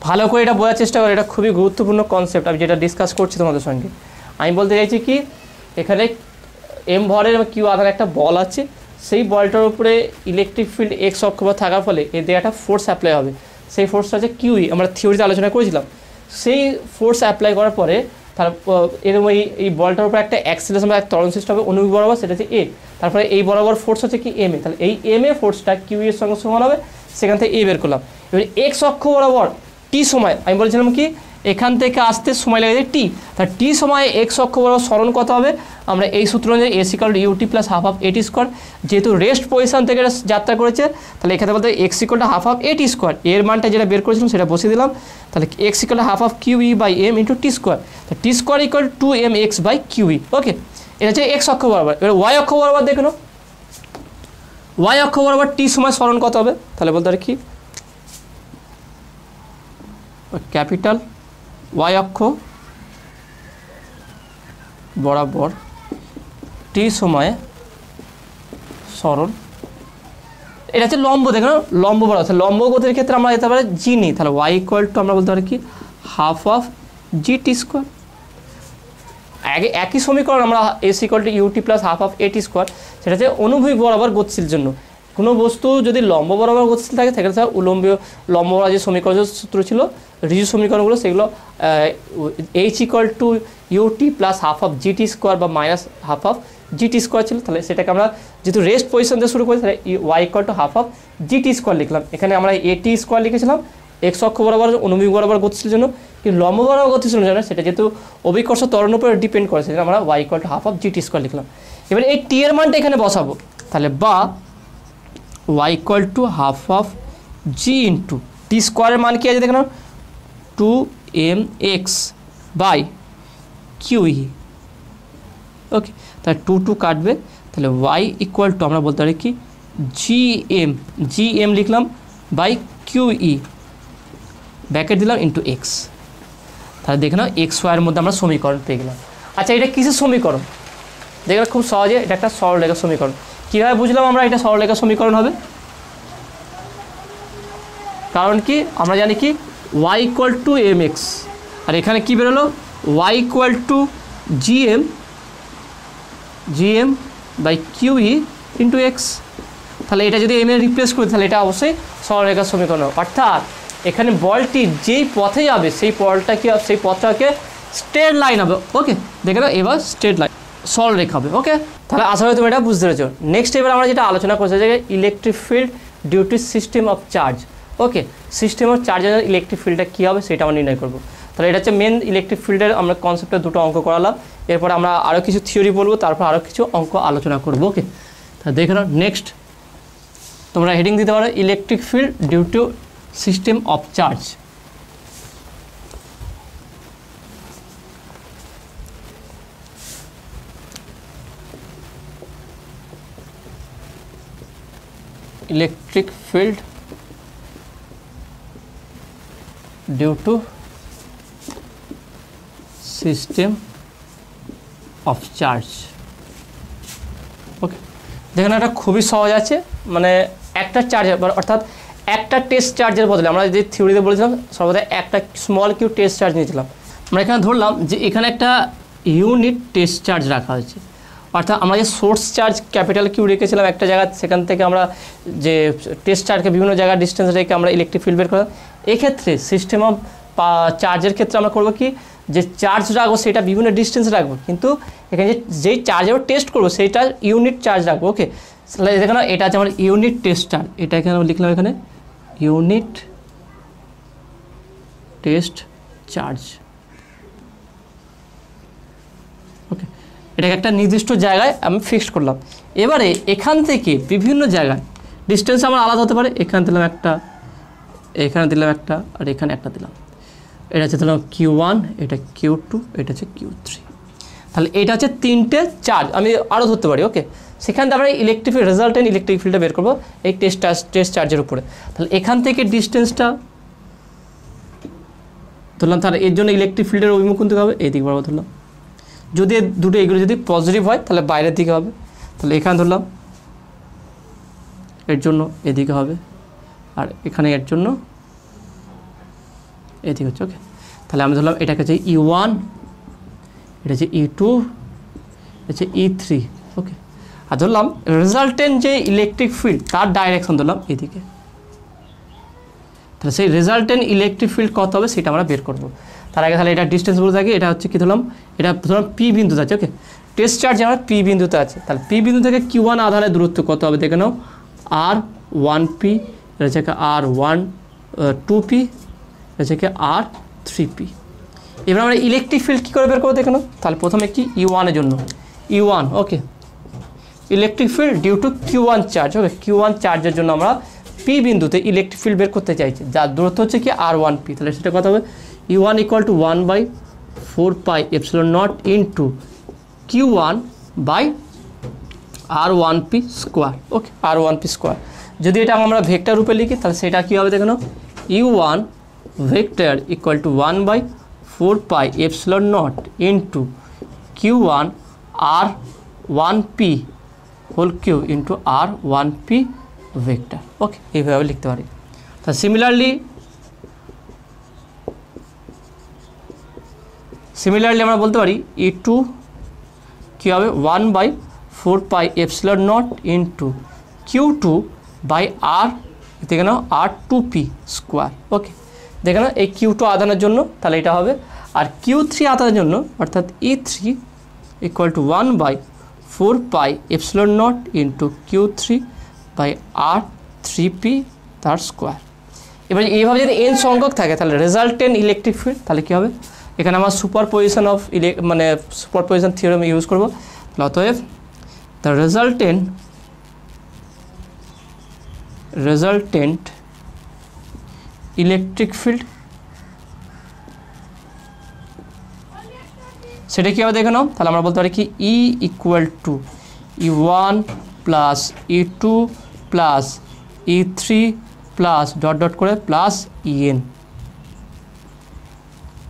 ভালো করে এটা বোঝার চেষ্টা করো, এটা খুবই গুরুত্বপূর্ণ কনসেপ্ট আমি যেটা ডিসকাস করছি তোমাদের সঙ্গে। আমি বলতে চাইছি কি এখানে এম ভরের কিউ আধার একটা বল আছে, সেই বলটার উপরে ইলেকট্রিক ফিল্ড এক্স অক্ষবর থাকার ফলে এর দিকে একটা ফোর্স অ্যাপ্লাই হবে, সেই ফোর্সটা হচ্ছে কিউই, আমরা থিওরিতে আলোচনা করেছিলাম। সেই ফোর্স অ্যাপ্লাই করার পরে তার এরকম এই বলটার উপরে একটা অ্যাক্সিলারেশন বা ত্বরণ সৃষ্টি হবে অনুভূমিক বরাবর, সেটা হচ্ছে এ। তারপরে এই বরাবর ফোর্স হচ্ছে কি এম এ, তাহলে এই এম এ ফোর্সটা কিউ এর সঙ্গে সমান হবে, সেখান থেকে এ বের করলাম। এবার এক্স অক্ষ বরাবর টি সময় আমি বলেছিলাম কি এখান থেকে আসতে সময় লেগে যায় টি, তার টি সময়ে এক্স অক্ষ বরাবর সরণ কত হবে, আমরা এই সূত্র অনুযায়ী S equal to UT plus half of এটি স্কোয়ার, যেহেতু রেস্ট পজিশন থেকে যাত্রা করেছে তাহলে এখানে বলতে x equal to half of এটি স্কোয়ার, এর মানটা যেটা বের করেছিলাম সেটা বসিয়ে দিলাম। তাহলে x equal to half of q E by M into T square, তো t square equal to m x by q E. Okay, এটা হচ্ছে এক্স অক্ষ বরাবর। এবার ওয়াই অক্ষ বরাবর দেখে নাও, ওয়াই অক্ষ বরাবর টি সময় সরণ কত হবে, তাহলে বলতে পারি কি ক্যাপিটাল ওয়াই অক্ষ বরাবর টি সময়ে সরণ, এটা হচ্ছে লম্ব, দেখো লম্ব বরাবর, লম্ব গতির ক্ষেত্রে আমরা যেতে পারি জি নিই, তাহলে ওয়াই ইকুয়াল টু আমরা বলতে পারি কি half of G T square. একই সমীকরণ আমরা S equal to UT plus half of এটি স্কোয়ার, সেটা হচ্ছে অনুভূমিক বরাবর গতিশীল জন্য। কোনো বস্তু যদি লম্ব বরাবর গতিশীল থাকে সেক্ষেত্রে উলম্বীয় লম্ব বরাবর যে সমীকরণ সূত্র ছিল রিজু সমীকরণগুলো, সেগুলো H equal to UT plus half of GT square বা minus half of GT square ছিল। তাহলে সেটাকে আমরা যেহেতু রেস্ট পজিশন দিয়ে শুরু করি তাহলে Y equal to half of GT square লিখলাম। এখানে আমরা এটি স্কোয়ার লিখেছিলাম এক্স অক্ষ বরাবর অনুভূমিক বরাবর গতিশীল জন্য, কিন্তু লম্ব বরাবর গতিশীল জন্য সেটা যেহেতু অভিকর্ষ ত্বরণের উপরে ডিপেন্ড করে সেটা আমরা Y equal to half of GT square লিখলাম। এবার এই টি এর মানটা এখানে বসাবো, তাহলে বা y equal to half of g into t স্কোয়ারের মান কি আছে দেখে নাও 2mx বাই কিউই। ওকে, তাহলে 2 কাটবে, তাহলে ওয়াই ইকুয়াল টু আমরা বলতে পারি কি জি এম লিখলাম বাই কিউই ব্যাকেট দিলাম ইন্টু এক্স। তাহলে দেখে নাও এক্স ওয়াইয়ের মধ্যে আমরা সমীকরণ পেয়ে গেলাম। আচ্ছা, এটা কিসের সমীকরণ দেখে নাও, খুব সহজে এটা একটা সরলরেখা সমীকরণ। কীভাবে বুঝলাম আমরা এটা সরলরেখা সমীকরণ হবে, কারণ কি আমরা জানি কি y equal to m x, আর এখানে কী বেরোলো y equal to g m by q E into x. তাহলে এটা যদি এম এ রিপ্লেস করি তাহলে এটা অবশ্যই সরলরেখার সমীকরণ হবে। অর্থাৎ এখানে বলটি যেই পথে যাবে সেই পথটা কি হবে, সেই পথটাকে স্ট্রেট লাইন হবে। ওকে, দেখে নাও এবার স্ট্রেট লাইন সরলরেখা হবে। ওকে, তাহলে আশা করি তুমি এটা বুঝতে পেরেছো। নেক্সট এবার আমরা যেটা আলোচনা করছি যে electric field due to system of charge. Okay, system of চার্জের ইলেকট্রিক ফিল্ডটা কী হবে সেটা আমরা নির্ণয় করবো। তাহলে এটা হচ্ছে মেন ইলেকট্রিক ফিল্ডের আমরা কনসেপ্টে দুটো অঙ্ক করালাম, এরপর আমরা আরও কিছু থিওরি বলবো, তারপর আরও কিছু অঙ্ক আলোচনা করবো। ওকে, তাহলে দেখে নাও নেক্সট তোমরা হেডিং দিতে পারো electric field due to system of charge. Electric field due to system of charge। Okay, দেখেন এটা খুবই সহজ আছে, মানে একটা চার্জের অর্থাৎ একটা টেস্ট চার্জের বদলে আমরা যে থিওরিতে বলেছিলাম সর্বদা একটা স্মল কিউ টেস্ট চার্জ নিয়েছিলাম। আমরা এখানে ধরলাম যে এখানে একটা ইউনিট টেস্ট চার্জ রাখা হয়েছে, অর্থাৎ আমরা যে সোর্স চার্জ ক্যাপিটাল কিউ রেখেছিলাম একটা জায়গা, সেখান থেকে আমরা যে টেস্ট চার্জকে বিভিন্ন জায়গার ডিস্টেন্স রেখে আমরা ইলেকট্রিক ফিল্ড বের করলাম। এক্ষেত্রে সিস্টেম অফ চার্জের ক্ষেত্রে আমরা করবো কি যে চার্জ রাখবো সেটা বিভিন্ন ডিস্টেন্স রাখবো, কিন্তু এখানে যেই চার্জ আমরা টেস্ট করবো সেইটা ইউনিট চার্জ রাখবো। ওকে, দেখো না এটা আছে আমার ইউনিট টেস্ট চার্জ, এটা এখানে লিখলাম এখানে ইউনিট টেস্ট চার্জ। ওকে, এটাকে একটা নির্দিষ্ট জায়গায় আমি ফিক্সড করলাম। এবারে এখান থেকে বিভিন্ন জায়গায় ডিস্টেন্স আমার আলাদা হতে পারে, এখানে দিলাম একটা, এখানে দিলাম একটা, আর এখানে একটা দিলাম। এটা হচ্ছে দিলাম Q1, এটা Q2, এটা হচ্ছে Q3। তাহলে এটা হচ্ছে তিনটে চার্জ, আমি আরও ধরতে পারি। ওকে, সেখান থেকে আমরা ইলেকট্রিক রেজাল্টেন্ট ইলেকট্রিক ফিল্ডটা বের করবো এই টেস্ট চার্জের উপরে। তাহলে এখান থেকে ডিস্টেন্সটা ধরলাম তাহলে এর জন্য ইলেকট্রিক ফিল্ডের অভিমুখ কোন দিকে হবে, এই দিকে বরাবর ধরলাম। যদি দুটো এগুলো যদি পজিটিভ হয় তাহলে বাইরের দিকে হবে, তাহলে এখানে ধরলাম এর জন্য এদিকে হবে, আর এখানে এর জন্য এদিকে হচ্ছে। ওকে, তাহলে আমি ধরলাম এটাকে হচ্ছে E1, এটা হচ্ছে E2, এটা হচ্ছে E3। ওকে, আর ধরলাম রেজাল্টেন্ট যে ইলেকট্রিক ফিল্ড তার ডাইরেকশন ধরলাম এদিকে। তাহলে সেই রেজাল্টেন্ট ইলেকট্রিক ফিল্ড কত হবে সেটা আমরা বের করবো। তার আগে তাহলে এটা ডিস্টেন্স বলে থাকি, এটা হচ্ছে কি ধরলাম, এটা ধরলাম P বিন্দুতে আছে। ওকে, টেস্ট চার্জ আমার P বিন্দুতে আছে, তাহলে P বিন্দু থেকে Q1 আধানের দূরত্ব কত হবে দেখে নাও, R1P, এটা হচ্ছে R2P, এটা হচ্ছে R3P। এবার আমরা ইলেকট্রিক ফিল্ড কী করে বের করবো দেখে নাও। তাহলে প্রথমে কি E1 এর জন্য E1, okay, electric field due to Q1 charge. Okay, Q1 চার্জের জন্য আমরা P বিন্দুতে ইলেকট্রিক ফিল্ড বের করতে চাইছি, যার দূরত্ব হচ্ছে কি R1P। তাহলে সেটা কত হবে, E1 = 1/4πε0 into Q1 by R1P square. Okay, R1P square. যদি এটা আমরা ভেক্টর রূপে লিখি তাহলে সেটা কী হবে দেখো, U1 vector = 1/4πε0 into Q1 R1P whole cube into R1P vector. Okay, এইভাবে লিখতে পারি। তা সিমিলারলি আমরা বলতে পারি E2 কী হবে, 1/4πε0 ইন্টু Q2 বাই R, দেখে নাও R2P স্কোয়ার। ওকে, দেখে নাও এই Q2 আধানের জন্য তাহলে এটা হবে, আর Q3 আধানের জন্য অর্থাৎ E3 = 1/4πε0 into Q3 by R3P তার স্কোয়ার। এবার এইভাবে যদি n সংখ্যক থাকে তাহলে রেজাল্টেন্ট ইলেকট্রিক ফিল্ড তাহলে কী হবে, এখানে আমরা superposition of superposition theorem use করবো। অতএব দ্য রেজাল্টেন্ট ইলেকট্রিক ফিল্ড সেটা কী হবে দেখে নাও। তাহলে আমরা বলতে পারি কি E = E1 plus E2 plus E3 plus dot dot করে প্লাস En।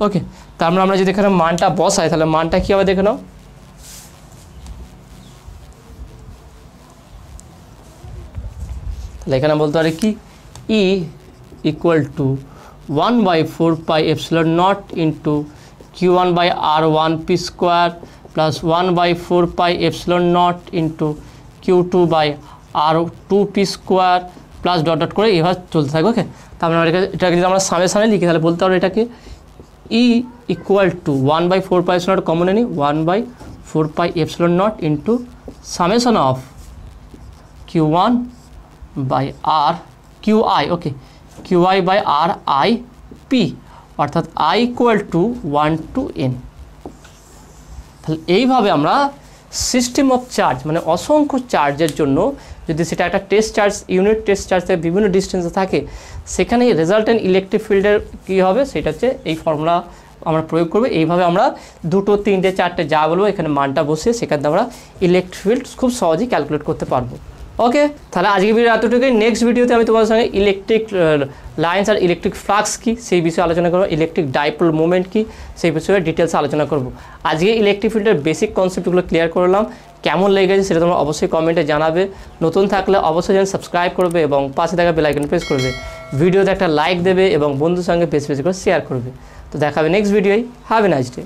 ওকে, তারপরে আমরা যদি এখানে মানটা বসাই তাহলে মানটা কী হবে দেখে নাও। তাহলে এখানে বলতে পারি কি E = 1/4πε0 into Q1 by R1P square plus 1/4πε0 into Q2 by R2P square plus dot dot করে এভাবে চলতে থাকবে। ওকে, তারপরে এটাকে যদি আমরা সামনে লিখি তাহলে বলতে পারবো এটাকে E = 1/4πε0 কমন নিই, 1/4πε0 into summation of Q1 by R QI। Okay, QI by RIP, অর্থাৎ I = 1 to n। তাহলে এইভাবে আমরা সিস্টেম অফ চার্জ মানে অসংখ্য চার্জের জন্য যদি সেটা একটা test charge unit test charge থেকে বিভিন্ন ডিস্টেন্সে থাকে সেখানে রেজাল্টেন্ট ইলেকট্রিক ফিল্ডের কী হবে সেটা হচ্ছে এই ফর্মুলা আমরা প্রয়োগ করবো। এইভাবে আমরা 2, 3, 4 যা বলবো এখানে মানটা বসিয়ে সেখানে আমরা ইলেকট্রিক ফিল্ড খুব সহজেই ক্যালকুলেট করতে পারবো। ওকে, তাহলে আজকে ভিডিও এতটুকুই। নেক্সট ভিডিওতে আমি তোমাদের সঙ্গে ইলেকট্রিক লাইন্স আর ইলেকট্রিক ফ্লাক্স কী সেই বিষয়ে আলোচনা করবো, ইলেকট্রিক ডাইপোল মোমেন্ট কী সেই বিষয়ে ডিটেলসে আলোচনা করব। আজকে ইলেকট্রিক ফিল্ডের বেসিক কনসেপ্টগুলো ক্লিয়ার করলাম, কেমন লেগেছে সেটা তোমরা অবশ্যই কমেন্টে জানাবে। নতুন থাকলে অবশ্যই যেন সাবস্ক্রাইব করবে এবং পাশে থাকা বেল আইকন প্রেস করবে, ভিডিওতে একটা লাইক দেবে এবং বন্ধুর সঙ্গে বেশি বেশি করে শেয়ার করবে। তো দেখা হবে নেক্সট ভিডিওয়। Have a nice day.